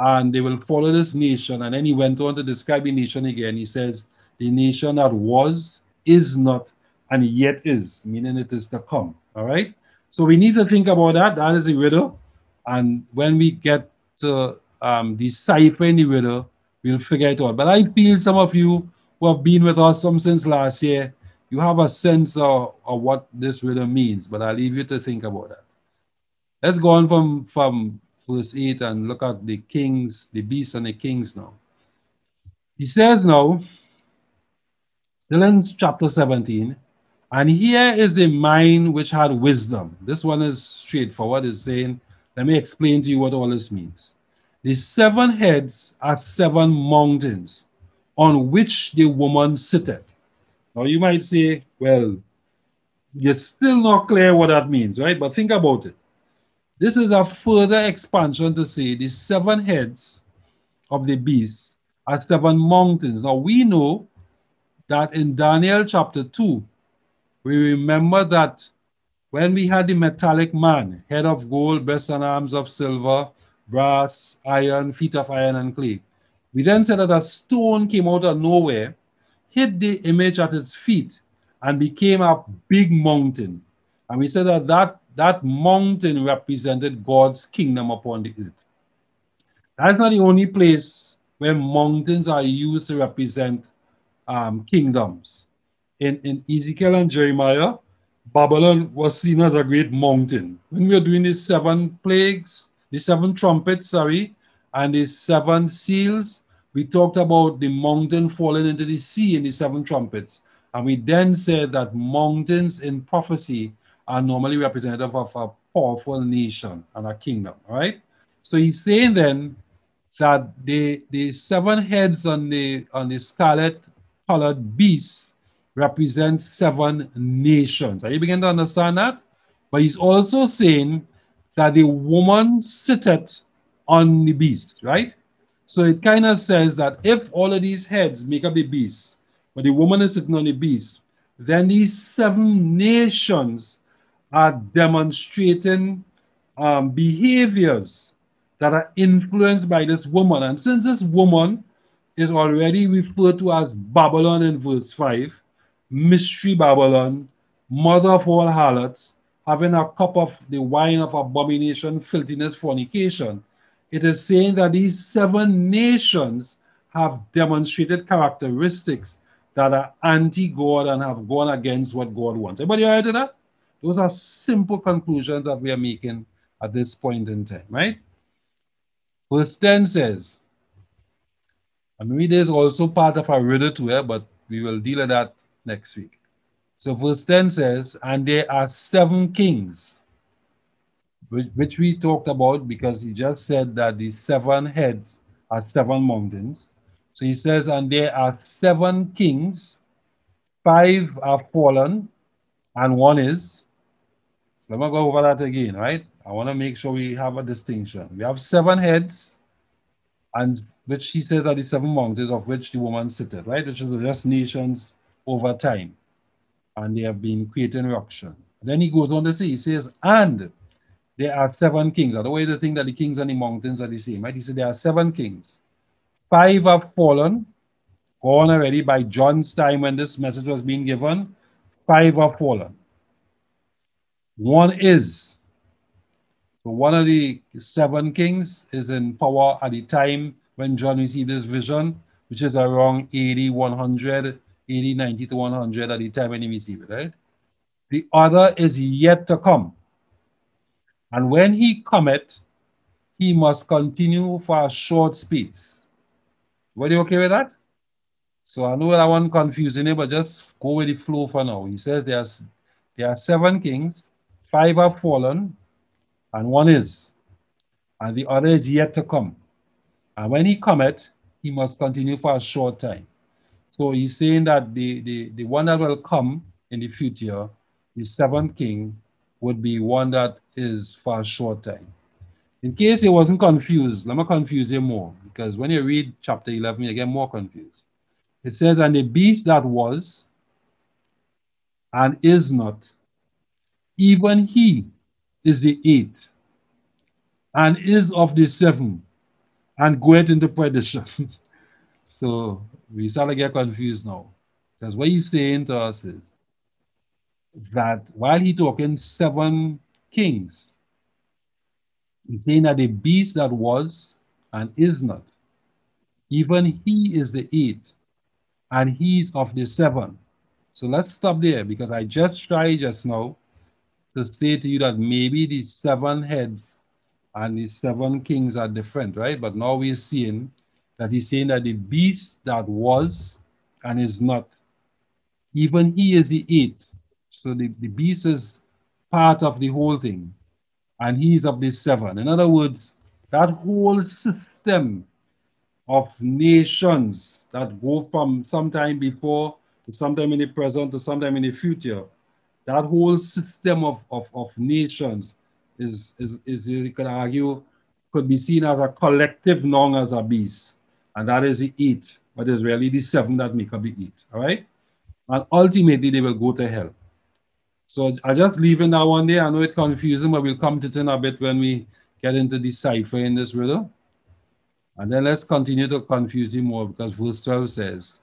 and they will follow this nation. And then he went on to describe the nation again. He says, the nation that was, is not, and yet is, meaning it is to come. All right? So we need to think about that. That is the riddle. And when we get to deciphering the riddle, we'll figure it out. But I feel some of you who have been with us since last year, you have a sense of what this riddle means. But I'll leave you to think about that. Let's go on from verse 8 and look at the kings, the beasts and the kings now. He says now, still in chapter 17, and here is the mind which had wisdom. This one is straightforward. It's saying, let me explain to you what all this means. The 7 heads are 7 mountains on which the woman sitteth. Now you might say, well, you're still not clear what that means, right? But think about it. This is a further expansion to say the 7 heads of the beast are 7 mountains. Now we know that in Daniel chapter 2, we remember that when we had the metallic man, head of gold, breast and arms of silver, brass, iron, feet of iron and clay, we then said that a stone came out of nowhere, hit the image at its feet, and became a big mountain. And we said that that mountain represented God's kingdom upon the earth. That's not the only place where mountains are used to represent kingdoms. In Ezekiel and Jeremiah, Babylon was seen as a great mountain. When we were doing the 7 plagues, the 7 trumpets, and the 7 seals, we talked about the mountain falling into the sea in the 7 trumpets. And we then said that mountains in prophecy are normally representative of a powerful nation and a kingdom, all right? So he's saying then that the 7 heads on the scarlet colored beast represent 7 nations. Are you beginning to understand that? But he's also saying that the woman sitteth on the beast, right? So it kind of says that if all of these heads make up the beast, but the woman is sitting on the beast, then these 7 nations are demonstrating behaviors that are influenced by this woman. And since this woman is already referred to as Babylon in verse 5, Mystery Babylon, mother of all harlots, having a cup of the wine of abomination, filthiness, fornication, it is saying that these 7 nations have demonstrated characteristics that are anti-God and have gone against what God wants. Everybody all right with that? Those are simple conclusions that we are making at this point in time, right? Verse 10 says, and maybe there's also part of a riddle to it, but we will deal with that next week. So verse 10 says, and there are 7 kings, which we talked about because he just said that the 7 heads are 7 mountains. So he says, and there are 7 kings, 5 are fallen, and 1 is. So let me go over that again, right? I want to make sure we have a distinction. We have 7 heads, and which he says are the 7 mountains of which the woman sitteth, right? Which is just nations over time. And they have been creating ruction. Then he goes on to say, he says, and there are 7 kings. Otherwise, they think that the kings and the mountains are the same, right? He said there are 7 kings. 5 have fallen, gone already by John's time when this message was being given. 5 have fallen. 1 is. So one of the 7 kings is in power at the time when John received this vision, which is around AD 100, AD 90 to 100 at the time when he received it, right? The other is yet to come. And when he cometh, he must continue for a short space. Were you okay with that? So I know that one confusing it, but just go with the flow for now. He says there are 7 kings, 5 have fallen, and 1 is, and the other is yet to come. And when he cometh, he must continue for a short time. So he's saying that the one that will come in the future, the 7th king, would be one that is for a short time. In case you wasn't confused, let me confuse you more, because when you read chapter 11, you get more confused. It says, and the beast that was and is not, even he is the 8th, and is of the 7th, and goeth into perdition. So we start to get confused now. Because what he's saying to us is that while he talking 7 kings, he's saying that the beast that was and is not, even he is the 8th, and he's of the 7th. So let's stop there, because I just tried just now to say to you that maybe the 7 heads and the 7 kings are different, right? But now we're seeing that he's saying that the beast that was and is not, even he is the 8th. So the beast is part of the whole thing, and he's of the 7. In other words, that whole system of nations that go from sometime before to sometime in the present to sometime in the future, that whole system of nations is you could argue, could be seen as a collective known as a beast. And that is the 8, but it's really the 7 that make up the 8. All right? And ultimately they will go to hell. So I just leaving that one there. I know it's confusing, but we'll come to it in a bit when we get into deciphering this riddle. And then let's continue to confuse you more, because verse 12 says,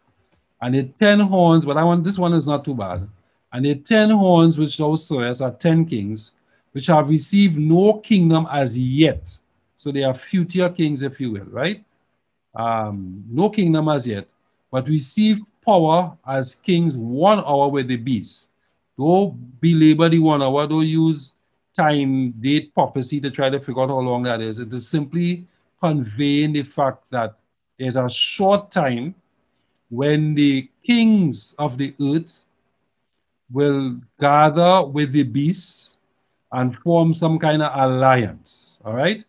and the 10 horns, but this one is not too bad. And the 10 horns which thou sawest are 10 kings, which have received no kingdom as yet. So they are future kings, if you will, right? No kingdom as yet, but receive power as kings 1 hour with the beast. Don't belabor the 1 hour, don't use time, date, prophecy to try to figure out how long that is. It is simply conveying the fact that there's a short time when the kings of the earth will gather with the beasts and form some kind of alliance. All right?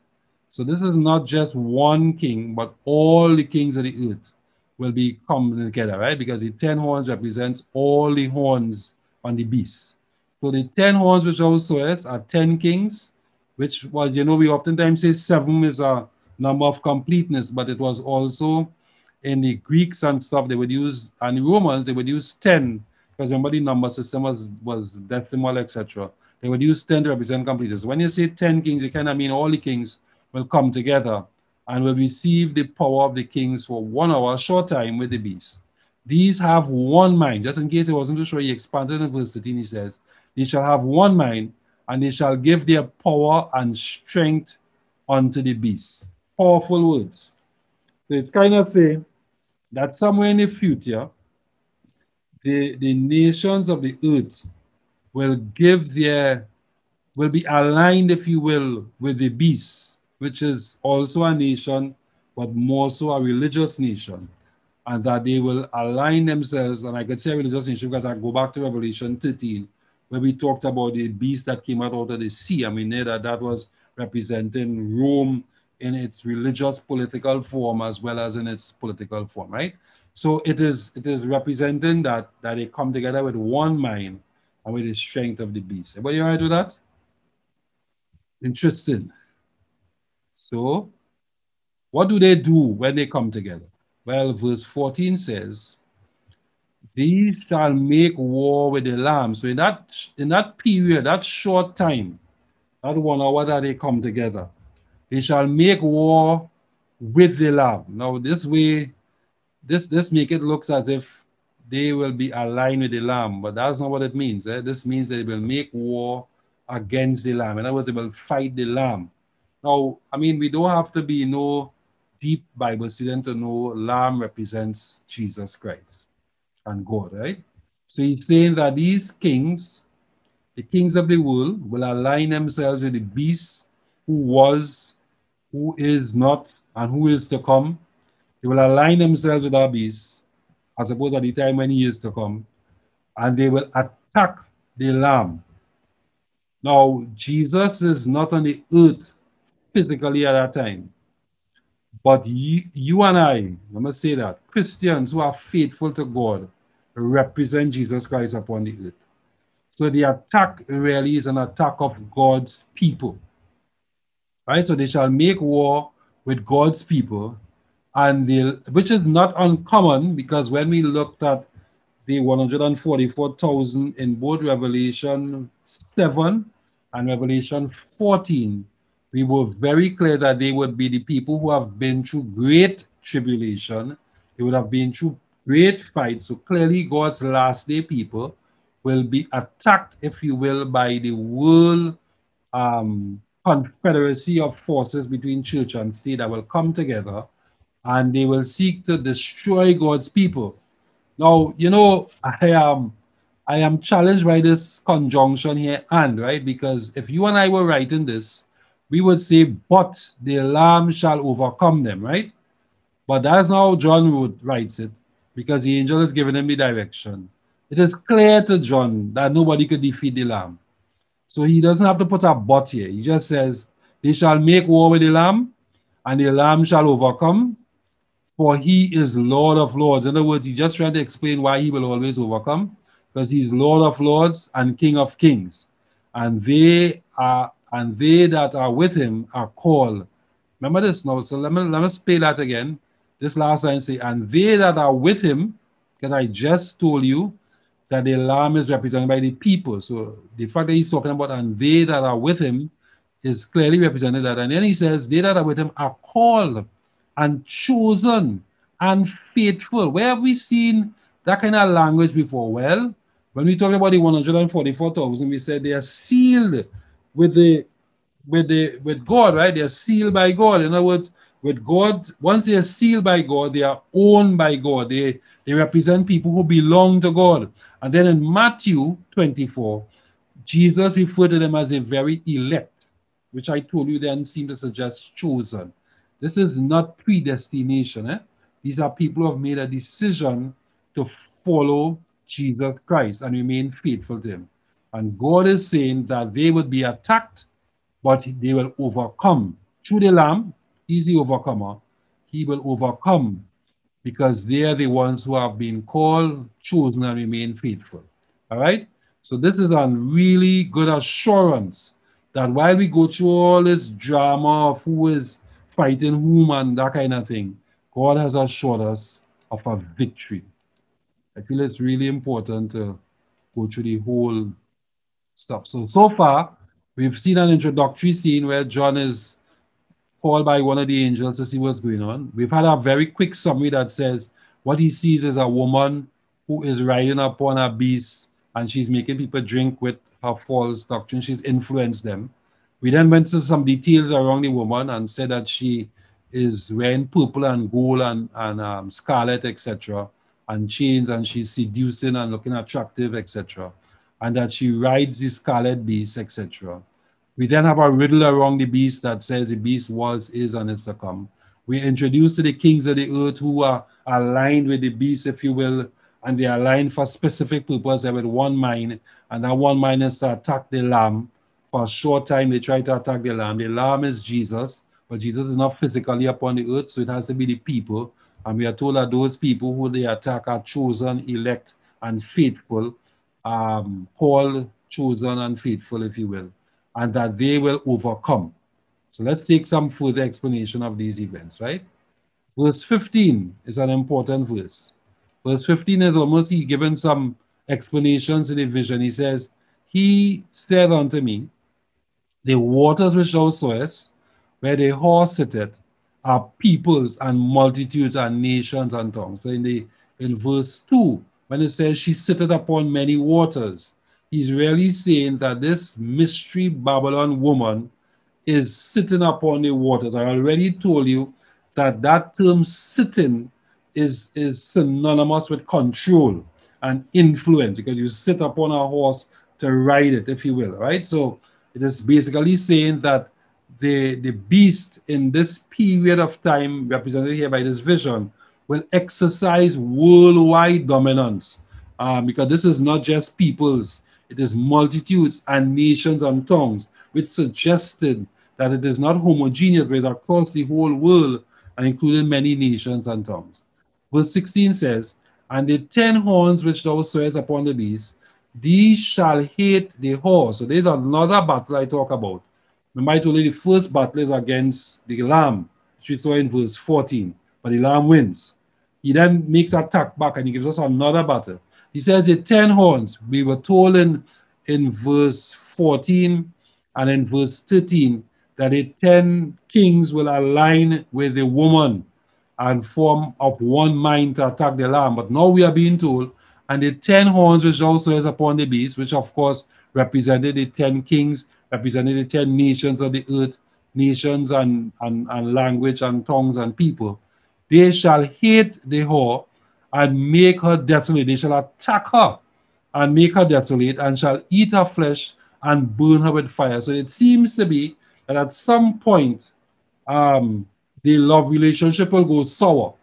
So this is not just one king, but all the kings of the earth will be coming together, right? Because the 10 horns represent all the horns on the beast. So the 10 horns which also are 10 kings, which, well, you know, we oftentimes say 7 is a number of completeness, but it was also in the Greeks and stuff, they would use, and the Romans, they would use 10, because remember the number system was decimal, etc. They would use 10 to represent completeness. When you say 10 kings, you kind of mean all the kings will come together and will receive the power of the kings for 1 hour, short time with the beast. These have one mind. Just in case it wasn't too sure, he expanded in verse 13, he says, they shall have one mind, and they shall give their power and strength unto the beast. Powerful words. So it's kind of saying that somewhere in the future, the nations of the earth will be aligned, if you will, with the beast, which is also a nation, but more so a religious nation. And that they will align themselves, and I could say religious nation because I go back to Revelation 13, where we talked about the beast that came out of the sea. I mean, that was representing Rome in its religious political form as well as in its political form, right? So it is representing that they come together with one mind and with the strength of the beast. Everybody all right with that? Interesting. So what do they do when they come together? Well, verse 14 says, these shall make war with the Lamb. So in that period, that short time, that 1 hour that they come together, they shall make war with the Lamb. Now this way, this make it looks as if they will be aligned with the Lamb, but that's not what it means. This means they will make war against the Lamb. In other words, they will fight the Lamb. Now, I mean, we don't have to be no deep Bible student to know Lamb represents Jesus Christ and God, right? So he's saying that these kings, the kings of the world, will align themselves with the beast who was, who is not, and who is to come. They will align themselves with our beast, as opposed to the time when he is to come, and they will attack the Lamb. Now, Jesus is not on the earth physically at that time, but you and I must say that Christians who are faithful to God represent Jesus Christ upon the earth. So the attack really is an attack of God's people. Right? So they shall make war with God's people, and which is not uncommon, because when we looked at the 144,000 in both Revelation 7 and Revelation 14, we were very clear that they would be the people who have been through great tribulation. They would have been through great fights. So clearly God's last day people will be attacked, if you will, by the world confederacy of forces between church and state that will come together, and they will seek to destroy God's people. Now, you know, I am challenged by this conjunction here, and right, because if you and I were writing this, we would say, but the Lamb shall overcome them, right? But that's not how John writes it, because the angel has given him the direction. It is clear to John that nobody could defeat the Lamb. So he doesn't have to put a but here. He just says, they shall make war with the Lamb, and the Lamb shall overcome, for he is Lord of Lords. In other words, he's just trying to explain why he will always overcome, because he's Lord of Lords and King of Kings. And they that are with him are called. Remember this now. So let me spell that again. This last line say, and they that are with him, because I just told you that the Lamb is represented by the people. So the fact that he's talking about and they that are with him is clearly represented that. And then he says, they that are with him are called and chosen and faithful. Where have we seen that kind of language before? Well, when we talk about the 144,000, we said they are sealed with God, right? They are sealed by God. In other words, with God, once they are sealed by God, they are owned by God. They represent people who belong to God. And then in Matthew 24, Jesus referred to them as a very elect, which I told you then seemed to suggest chosen. This is not predestination. These are people who have made a decision to follow Jesus Christ and remain faithful to him. And God is saying that they would be attacked, but they will overcome. Through the Lamb, he's the overcomer. He will overcome because they are the ones who have been called, chosen, and remain faithful. All right? So this is a really good assurance that while we go through all this drama of who is fighting whom and that kind of thing, God has assured us of a victory. I feel it's really important to go through the whole stuff. So far, we've seen an introductory scene where John is called by one of the angels to see what's going on. We've had a very quick summary that says what he sees is a woman who is riding upon a beast and she's making people drink with her false doctrine. She's influenced them. We then went to some details around the woman and said that she is wearing purple and gold and scarlet, etc., and chains, and she's seducing and looking attractive, etc., and that she rides the scarlet beast, etc. We then have a riddle around the beast that says the beast was, is, and is to come. We introduce to the kings of the earth who are aligned with the beast, if you will, and they are aligned for specific purpose. They're with one mind, and that one mind is to attack the Lamb. For a short time, they try to attack the Lamb. The Lamb is Jesus, but Jesus is not physically upon the earth, so it has to be the people. And we are told that those people who they attack are chosen, elect, and faithful, called, chosen, and faithful, if you will, and that they will overcome. So let's take some further explanation of these events, right? Verse 15 is an important verse. Verse 15 is almost given some explanations in the vision. He says, he said unto me, the waters which thou sawest, where the horse sitteth, are peoples and multitudes and nations and tongues. So in verse 2, when it says she sitteth upon many waters, he's really saying that this mystery Babylon woman is sitting upon the waters. I already told you that that term sitting is synonymous with control and influence, because you sit upon a horse to ride it, if you will, right? So it is basically saying that the beast in this period of time represented here by this vision will exercise worldwide dominance. Because this is not just peoples, it is multitudes and nations and tongues, which suggested that it is not homogeneous, but across the whole world and including many nations and tongues. Verse 16 says, and the 10 horns which thou sawest upon the beast, these shall hate the whore. So there's another battle I talk about. Remember, I told you the first battle is against the lamb, which we saw in verse 14, but the lamb wins. He then makes an attack back and he gives us another battle. He says the 10 horns. We were told in verse 14 and in verse 13 that the 10 kings will align with the woman and form of one mind to attack the lamb. But now we are being told, and the 10 horns which also is upon the beast, which of course represented the 10 kings, represented the 10 nations of the earth, nations and language and tongues and people. They shall hate the whore and make her desolate. They shall attack her and make her desolate, and shall eat her flesh and burn her with fire. So it seems to be that at some point, the love relationship will go sour,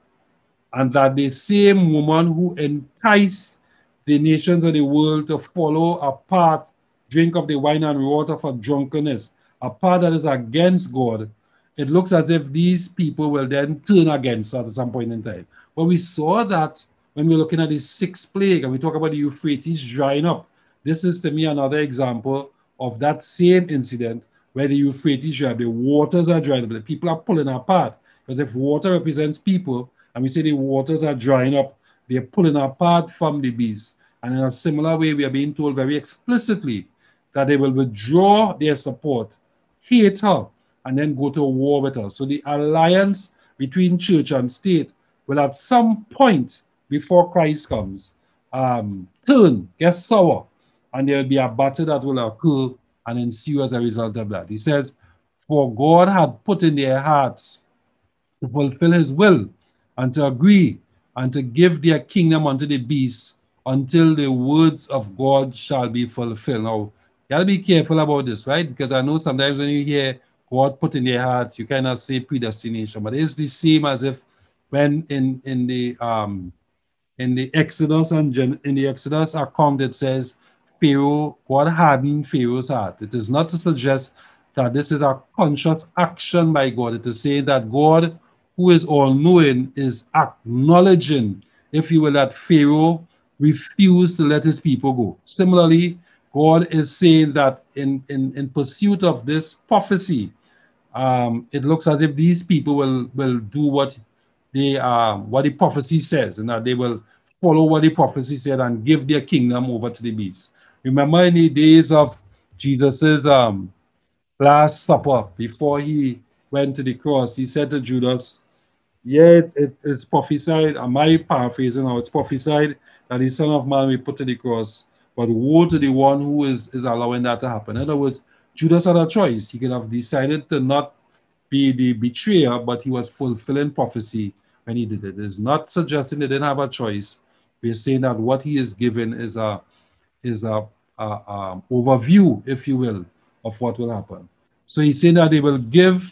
and that the same woman who enticed the nations of the world to follow a path, drink of the wine and water for drunkenness, a path that is against God, it looks as if these people will then turn against us at some point in time. But we saw that when we're looking at the sixth plague, and we talk about the Euphrates drying up. This is, to me, another example of that same incident where the Euphrates dry up. The waters are drying up, the people are pulling apart. Because if water represents people, and we say the waters are drying up, they're pulling apart from the beast. And in a similar way, we are being told very explicitly that they will withdraw their support, hate her, and then go to war with her. So the alliance between church and state will at some point before Christ comes turn, get sour, and there will be a battle that will occur and ensue as a result of that. He says, for God had put in their hearts to fulfill his will and to agree and to give their kingdom unto the beast until the words of God shall be fulfilled. Now, you got to be careful about this, right? Because I know sometimes when you hear God put in their hearts, you cannot say predestination, but it's the same as if when in the Exodus and in the Exodus account it says Pharaoh, God hardened Pharaoh's heart. It is not to suggest that this is a conscious action by God. It is saying that God, who is all-knowing, is acknowledging, if you will, that Pharaoh refused to let his people go. Similarly, God is saying that in pursuit of this prophecy, it looks as if these people will do what the prophecy says, and that they will follow what the prophecy said and give their kingdom over to the beast. Remember in the days of Jesus's Last Supper, before he went to the cross, he said to Judas, yeah, it's prophesied, am I paraphrasing now, it's prophesied that the Son of Man will be put to the cross, but woe to the one who is allowing that to happen. In other words, Judas had a choice. He could have decided to not be the betrayer, but he was fulfilling prophecy when he did it. It's not suggesting they didn't have a choice. We're saying that what he is given is a overview, if you will, of what will happen. So he's saying that they will give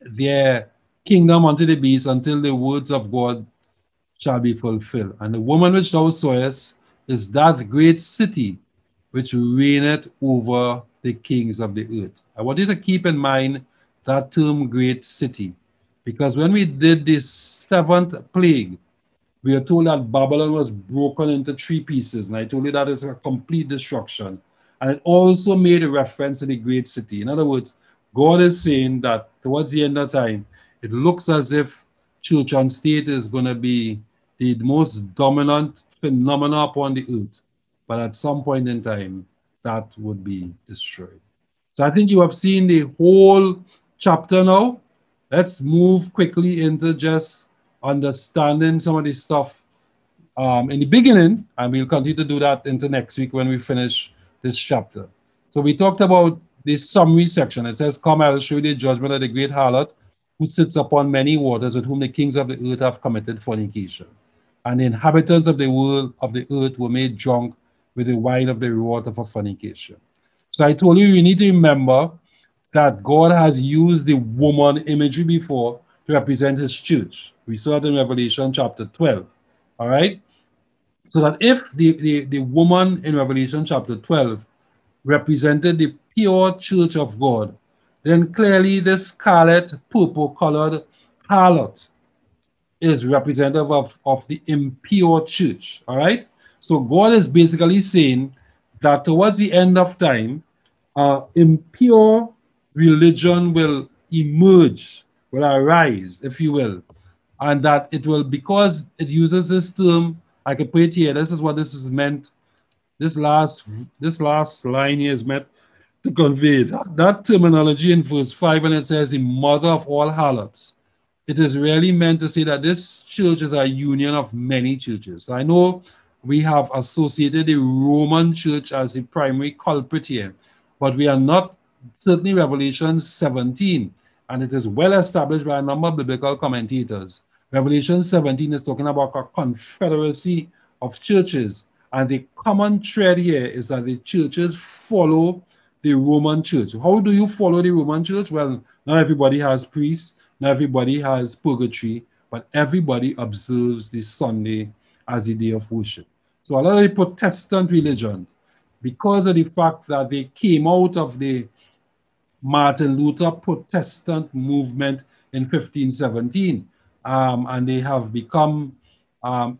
their kingdom unto the beast until the words of God shall be fulfilled. And the woman which thou sawest is that great city which reigneth over the kings of the earth. I want you to keep in mind that term great city, because when we did this seventh plague, we are told that Babylon was broken into three pieces, and I told you that is a complete destruction. And it also made a reference to the great city. In other words, God is saying that towards the end of time, it looks as if church and state is going to be the most dominant phenomena upon the earth. But at some point in time, that would be destroyed. So I think you have seen the whole chapter now. Let's move quickly into just understanding some of the stuff in the beginning, and we'll continue to do that into next week when we finish this chapter. So we talked about this summary section. It says, come, I will show you the judgment of the great harlot who sits upon many waters, with whom the kings of the earth have committed fornication. And the inhabitants of the world of the earth were made drunk with the wine of the water for fornication. So I told you, you need to remember that God has used the woman imagery before to represent his church. We saw it in Revelation chapter 12. All right? So that if the woman in Revelation chapter 12 represented the pure church of God, then clearly this scarlet, purple colored harlot is representative of the impure church. All right? So God is basically saying that towards the end of time, impure religion will emerge, will arise, if you will. And that it will, because it uses this term, I can put it here, this is what this is meant. This last line here is meant to convey that terminology in verse 5 when it says the mother of all harlots. It is really meant to say that this church is a union of many churches. I know we have associated the Roman church as the primary culprit here, but we are not. Certainly Revelation 17, and it is well established by a number of biblical commentators. Revelation 17 is talking about a confederacy of churches, and the common thread here is that the churches follow the Roman church. How do you follow the Roman church? Well, not everybody has priests, not everybody has purgatory, but everybody observes the Sunday as the day of worship. So a lot of the Protestant religion, because of the fact that they came out of the Martin Luther Protestant movement in 1517, and they have become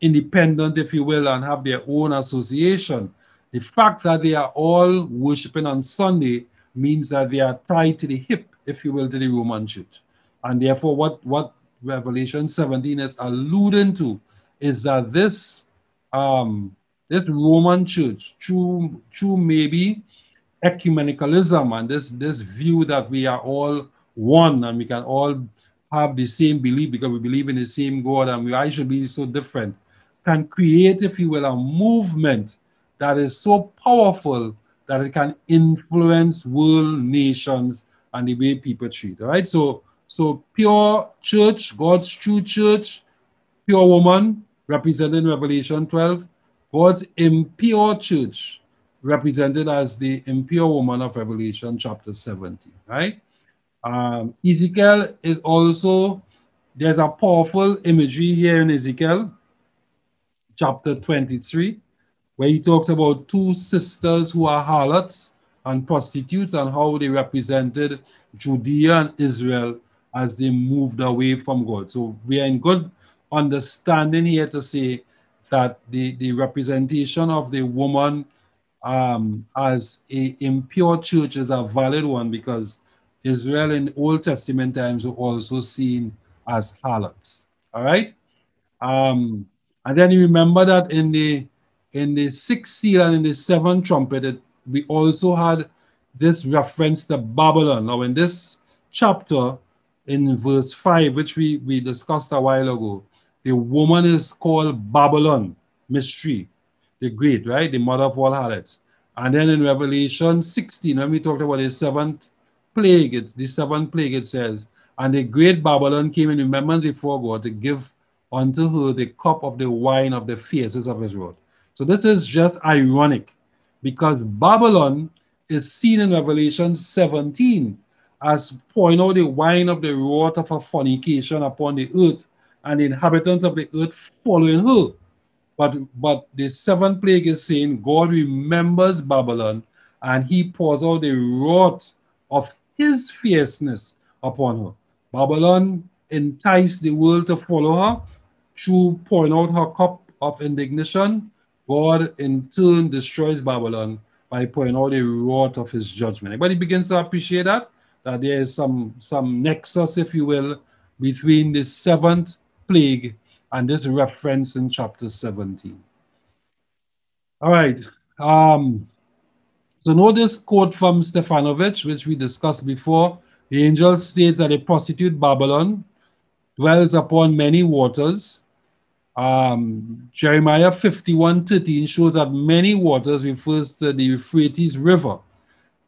independent, if you will, and have their own association. The fact that they are all worshiping on Sunday means that they are tied to the hip, if you will, to the Roman church. And therefore, what Revelation 17 is alluding to is that this Roman church, through maybe ecumenicalism and this view that we are all one and we can all have the same belief because we believe in the same God and why should be so different, can create, if you will, a movement that is so powerful that it can influence world nations and the way people treat. All right, so pure church, God's true church, pure woman represented in Revelation 12, God's impure church represented as the impure woman of Revelation chapter 17, right? Ezekiel is also, there's a powerful imagery here in Ezekiel chapter 23, where he talks about two sisters who are harlots and prostitutes and how they represented Judea and Israel as they moved away from God. So we are in good understanding here to say that the representation of the woman as a impure church is a valid one because Israel in Old Testament times were also seen as harlots. All right? And then you remember that in the sixth seal and in the seventh trumpet, we also had this reference to Babylon. Now, in this chapter, in verse 5, which we discussed a while ago, the woman is called Babylon, mystery, the great, right? The mother of all harlots. And then in Revelation 16, when we talked about the seventh plague, it says, and the great Babylon came in remembrance before God to give unto her the cup of the wine of the fierceness of his wrath. So this is just ironic because Babylon is seen in Revelation 17 as pouring out the wine of the wrath of her fornication upon the earth, and the inhabitants of the earth following her. But the seventh plague is saying God remembers Babylon and he pours out the wrath of his fierceness upon her. Babylon enticed the world to follow her through pouring out her cup of indignation. God in turn destroys Babylon by pouring out the wrath of his judgment. Everybody begins to appreciate that there is some nexus, if you will, between the seventh plague and this reference in chapter 17. All right. So know this quote from Stefanovic, which we discussed before. The angel states that a prostitute Babylon dwells upon many waters. Jeremiah 51:13 shows that many waters refers to the Euphrates River.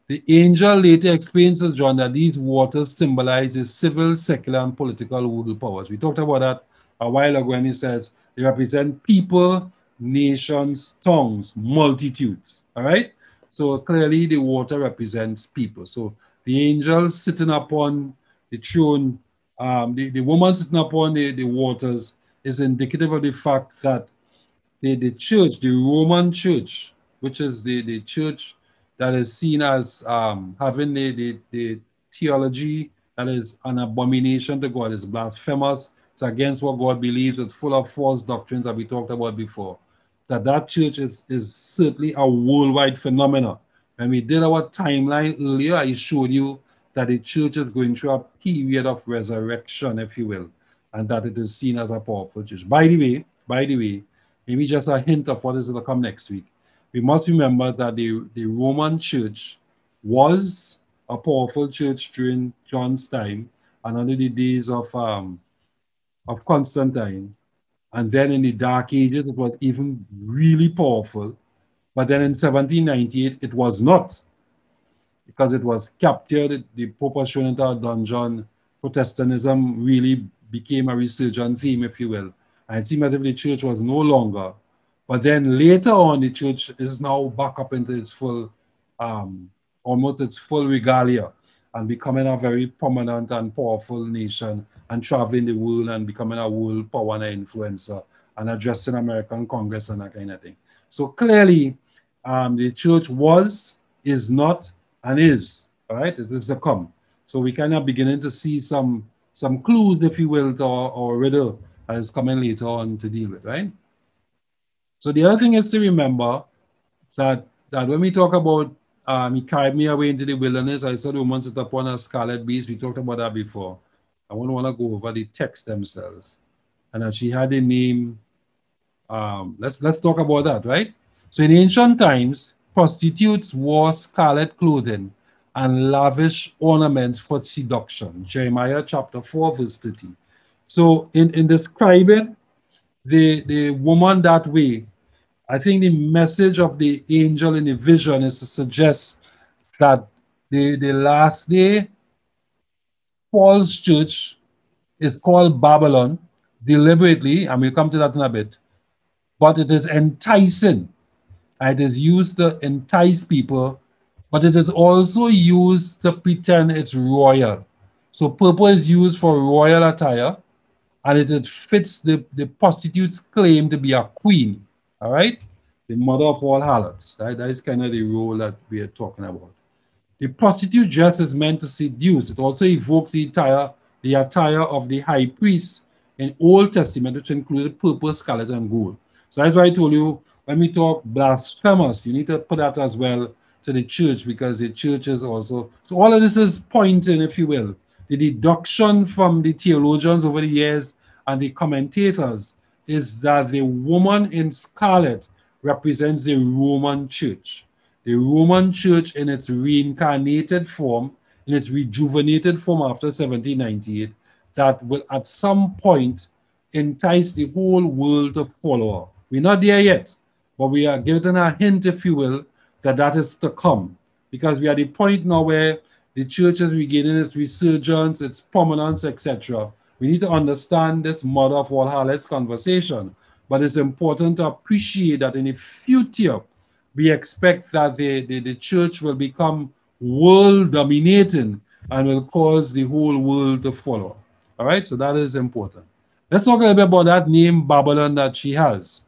The angel later explains to John that these waters symbolize the civil, secular, and political world powers. We talked about that a while ago when he says they represent people, nations, tongues, multitudes. All right? So clearly the water represents people. So the angel sitting upon the throne The woman sitting upon the waters is indicative of the fact that the church, the Roman church, which is the church that is seen as having the theology that is an abomination to God, is blasphemous, it's against what God believes, it's full of false doctrines that we talked about before. That church is certainly a worldwide phenomenon. When we did our timeline earlier, I showed you that the church is going through a period of resurrection, if you will, and that it is seen as a powerful church. By the way, maybe just a hint of what is going to come next week. We must remember that the Roman church was a powerful church during John's time and under the days of Constantine. And then in the Dark Ages, it was even really powerful. But then in 1798, it was not, because it was captured. The Pope was shown into a dungeon. Protestantism really became a resurgent theme, if you will. And it seemed as if the church was no longer. But then later on, the church is now back up into its full, almost its full regalia, and becoming a very prominent and powerful nation, and traveling the world and becoming a world power and influencer, and addressing American Congress and that kind of thing. So clearly, the church was, is not, and is, all right? It is to come. So we kind of beginning to see some clues, if you will, to our riddle that is coming later on to deal with, right? So the other thing is to remember that when we talk about he carried me away into the wilderness, I saw the woman sit upon a scarlet beast. We talked about that before. I wouldn't want to go over the text themselves. And that she had a name. Let's talk about that, right? So in ancient times, prostitutes wore scarlet clothing and lavish ornaments for seduction. Jeremiah chapter 4, verse 30. So in describing the woman that way, I think the message of the angel in the vision is to suggest that the last day false church is called Babylon deliberately, and we'll come to that in a bit, but it is enticing. It is used to entice people, but it is also used to pretend it's royal. So purple is used for royal attire, and it fits the prostitute's claim to be a queen, all right? The mother of all harlots. That is kind of the role that we are talking about. The prostitute dress is meant to seduce. It also evokes the attire of the high priest in Old Testament, which included purple, scarlet, and gold. So that's why I told you, when we talk blasphemous, you need to put that as well to the church, because the church is also, so all of this is pointing, if you will, the deduction from the theologians over the years and the commentators is that the woman in scarlet represents the Roman church. The Roman church in its reincarnated form, in its rejuvenated form after 1798, that will at some point entice the whole world to follow her. We're not there yet, but we are given a hint, if you will, that that is to come. Because we are at the point now where the church is regaining its resurgence, its prominence, etc. We need to understand this mother of all harlots conversation. But it's important to appreciate that in the future, we expect that the church will become world dominating and will cause the whole world to follow. All right, so that is important. Let's talk a little bit about that name Babylon that she has.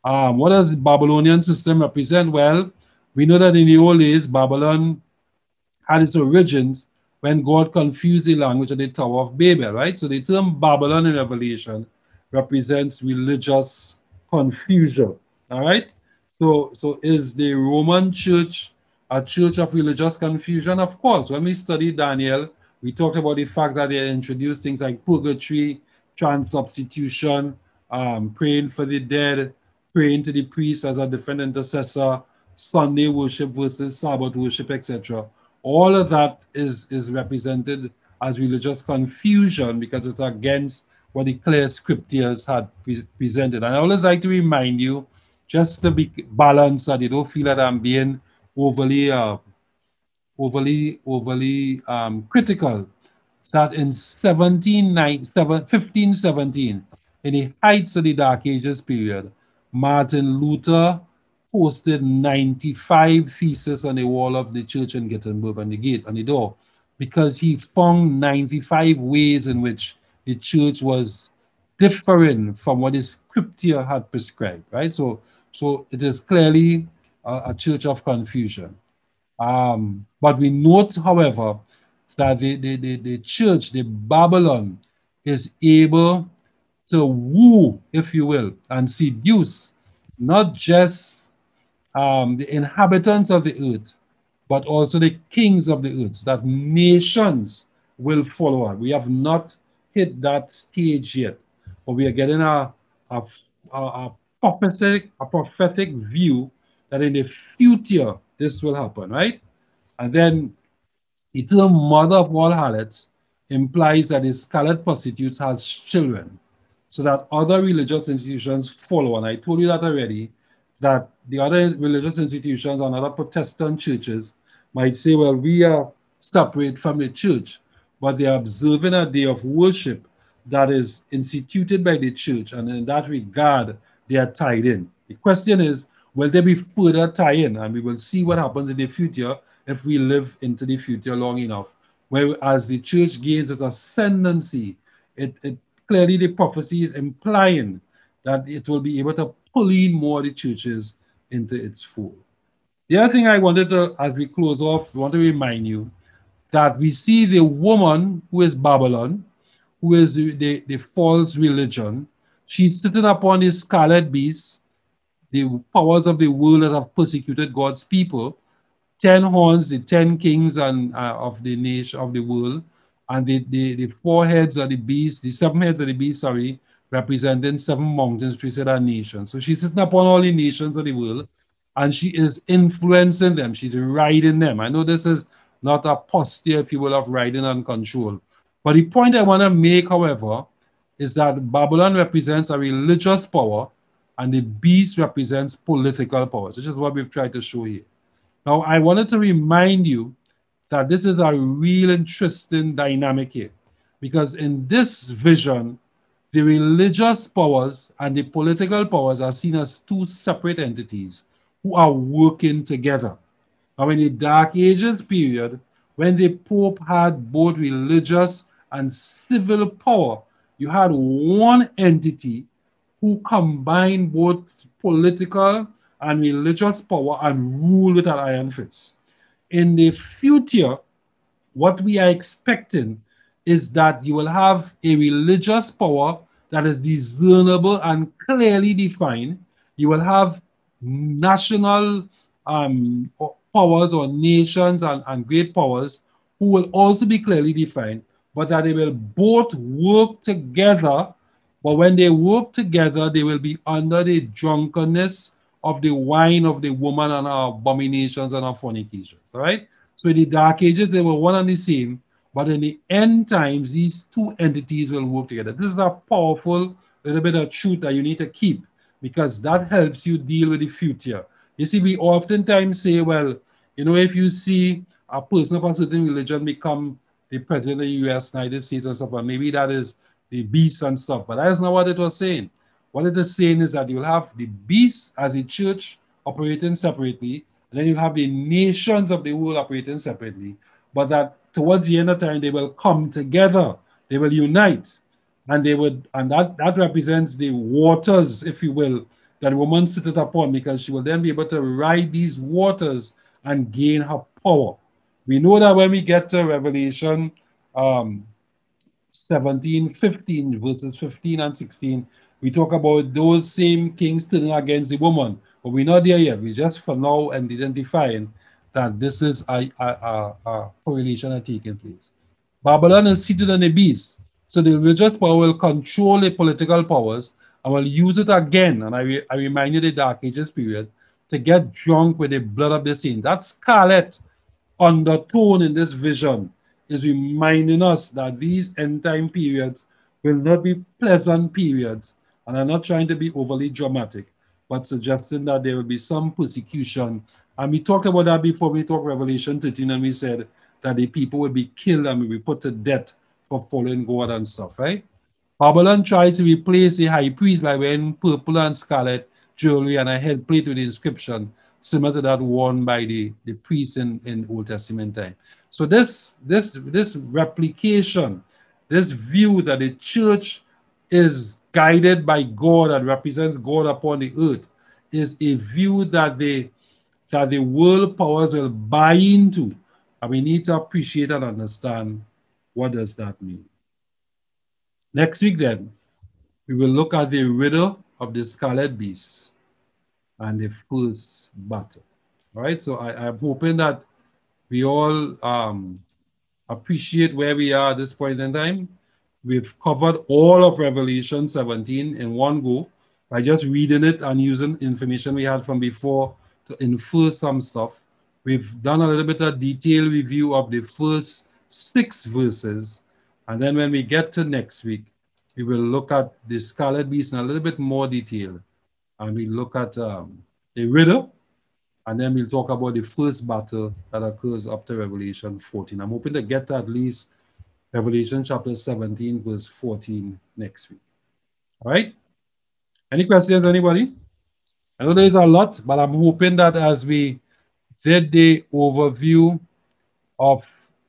What does the Babylonian system represent? Well, we know that in the old days, Babylon had its origins when God confused the language of the Tower of Babel, right? So the term Babylon in Revelation represents religious confusion, all right? So is the Roman church a church of religious confusion? Of course. When we studied Daniel, we talked about the fact that they introduced things like purgatory, transubstitution, praying for the dead, praying to the priest as a different intercessor, Sunday worship versus Sabbath worship, etc. All of that is represented as religious confusion because it's against what the clear scriptures had presented. And I always like to remind you, just to be balanced, that you don't feel that I'm being overly critical, that in 1517, in the heights of the Dark Ages period, Martin Luther posted 95 theses on the wall of the church in Gothenburg, on the gate, on the door, because he found 95 ways in which the church was differing from what the scripture had prescribed, right? So it is clearly a church of confusion. But we note, however, that the church, the Babylon, is able to woo, if you will, and seduce not just the inhabitants of the earth, but also the kings of the earth, that nations will follow her. We have not hit that stage yet, but we are getting a prophetic view that in the future this will happen, right? And then the term mother of all harlots implies that the scarlet prostitute has children, so that other religious institutions follow. And I told you that already, that the other religious institutions and other Protestant churches might say, well, we are separate from the church, but they are observing a day of worship that is instituted by the church, and in that regard, they are tied in. The question is, will there be further tie-in? And we will see what happens in the future if we live into the future long enough. Where as the church gains its ascendancy, it clearly the prophecy is implying that it will be able to pull in more of the churches into its fold. The other thing I wanted to, as we close off, I want to remind you that we see the woman who is Babylon, who is the false religion. She's sitting upon the scarlet beast, the powers of the world that have persecuted God's people, 10 horns, the 10 kings and of the nation of the world, and the 4 heads of the beast, the 7 heads of the beast, sorry, representing 7 mountains, 3 nations. So she's sitting upon all the nations of the world, and she is influencing them. She's riding them. I know this is not a posture, if you will, of riding and control. But the point I want to make, however, is that Babylon represents a religious power, and the beast represents political powers, which is what we've tried to show here. Now, I wanted to remind you that this is a real interesting dynamic here, because in this vision, the religious powers and the political powers are seen as two separate entities who are working together. Now, in the Dark Ages period, when the Pope had both religious and civil power, you had one entity who combined both political and religious power and rule with an iron fist. In the future, what we are expecting is that you will have a religious power that is discernible and clearly defined. You will have national powers or nations and great powers who will also be clearly defined, but that they will both work together. But when they work together, they will be under the drunkenness of the wine of the woman and her abominations and her fornications. All right? So in the Dark Ages, they were one and the same, but in the end times, these two entities will work together. This is a powerful little bit of truth that you need to keep, because that helps you deal with the future. You see, we oftentimes say, well, you know, if you see a person of a certain religion become the president of the US, United States and stuff, and maybe that is the beast and stuff, but that is not what it was saying. What it is saying is that you'll have the beast as a church operating separately, and then you have the nations of the world operating separately, but that towards the end of time, they will come together, they will unite, and they would, and that represents the waters, if you will, that a woman sitteth upon, because she will then be able to ride these waters and gain her power. We know that when we get to Revelation 17, 15, verses 15 and 16, we talk about those same kings turning against the woman. But we're not there yet. We just for now identifying that this is a correlation that's taking place. Babylon is seated on the beast. So the religious power will control the political powers and will use it again. And I remind you the Dark Ages period to get drunk with the blood of the saints. That scarlet undertone in this vision is reminding us that these end time periods will not be pleasant periods. And I'm not trying to be overly dramatic, but suggesting that there will be some persecution. And we talked about that before. We talked Revelation 13, and we said that the people will be killed and will be put to death for following God and stuff, right? Babylon tries to replace the high priest by wearing purple and scarlet jewelry and a head plate with the inscription, similar to that worn by the priests in Old Testament time. So this replication, this view that the church is guided by God and represents God upon the earth, is a view that the world powers will buy into. And we need to appreciate and understand what does that mean. Next week then, we will look at the riddle of the scarlet beast and the first battle. All right, so I'm hoping that we all appreciate where we are at this point in time. We've covered all of Revelation 17 in one go by just reading it and using information we had from before to infer some stuff. We've done a little bit of detailed review of the first 6 verses. And then when we get to next week, we will look at the scarlet beast in a little bit more detail. And we look at the riddle. And then we'll talk about the first battle that occurs up to Revelation 14. I'm hoping to get to at least Revelation chapter 17, verse 14 next week. All right? Any questions, anybody? I know there's a lot, but I'm hoping that as we did the overview of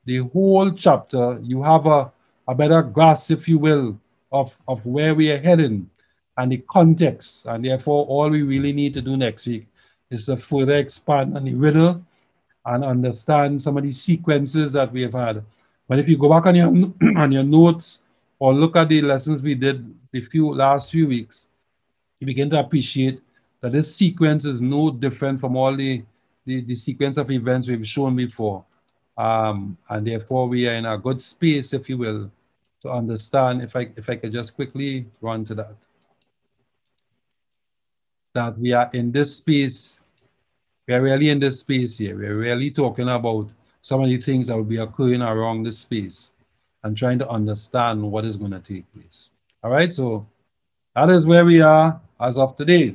the whole chapter, you have a better grasp, if you will, of where we are heading and the context. And therefore, all we really need to do next week is to further expand on the riddle and understand some of the sequences that we have had. But if you go back on your on your notes or look at the lessons we did the last few weeks, you begin to appreciate that this sequence is no different from all the sequence of events we've shown before. And therefore, we are in a good space, if you will, to understand, if I could just quickly run to that we are in this space. We are really in this space here. We're really talking about some of the things that will be occurring around this space and trying to understand what is going to take place. All right, so that is where we are as of today.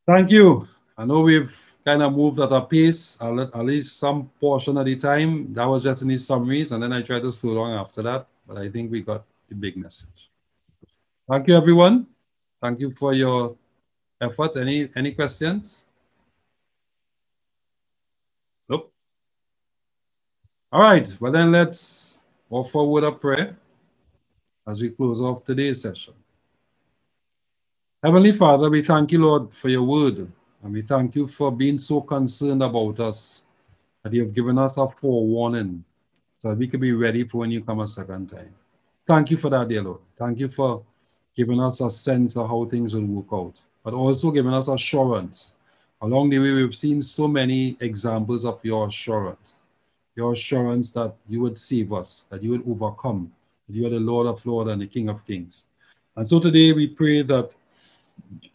Thank you. I know we've kind of moved at a pace, at least some portion of the time. That was just in these summaries, and then I tried to slow down after that, but I think we got the big message. Thank you, everyone. Thank you for your efforts. Any questions? Nope. All right, well then let's offer a word of prayer as we close off today's session. Heavenly Father, we thank you, Lord, for your word, and we thank you for being so concerned about us that you have given us a forewarning so that we can be ready for when you come a second time. Thank you for that, dear Lord. Thank you for giving us a sense of how things will work out, but also giving us assurance. Along the way, we've seen so many examples of your assurance that you would save us, that you would overcome, that you are the Lord of Lords and the King of Kings. And so today we pray that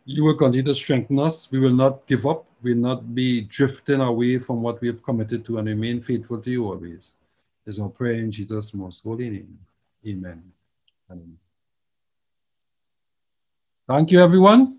you will continue to strengthen us. We will not give up. We will not be drifting away from what we have committed to and remain faithful to you always. It's our prayer in Jesus' most holy name. Amen. Amen. Thank you, everyone.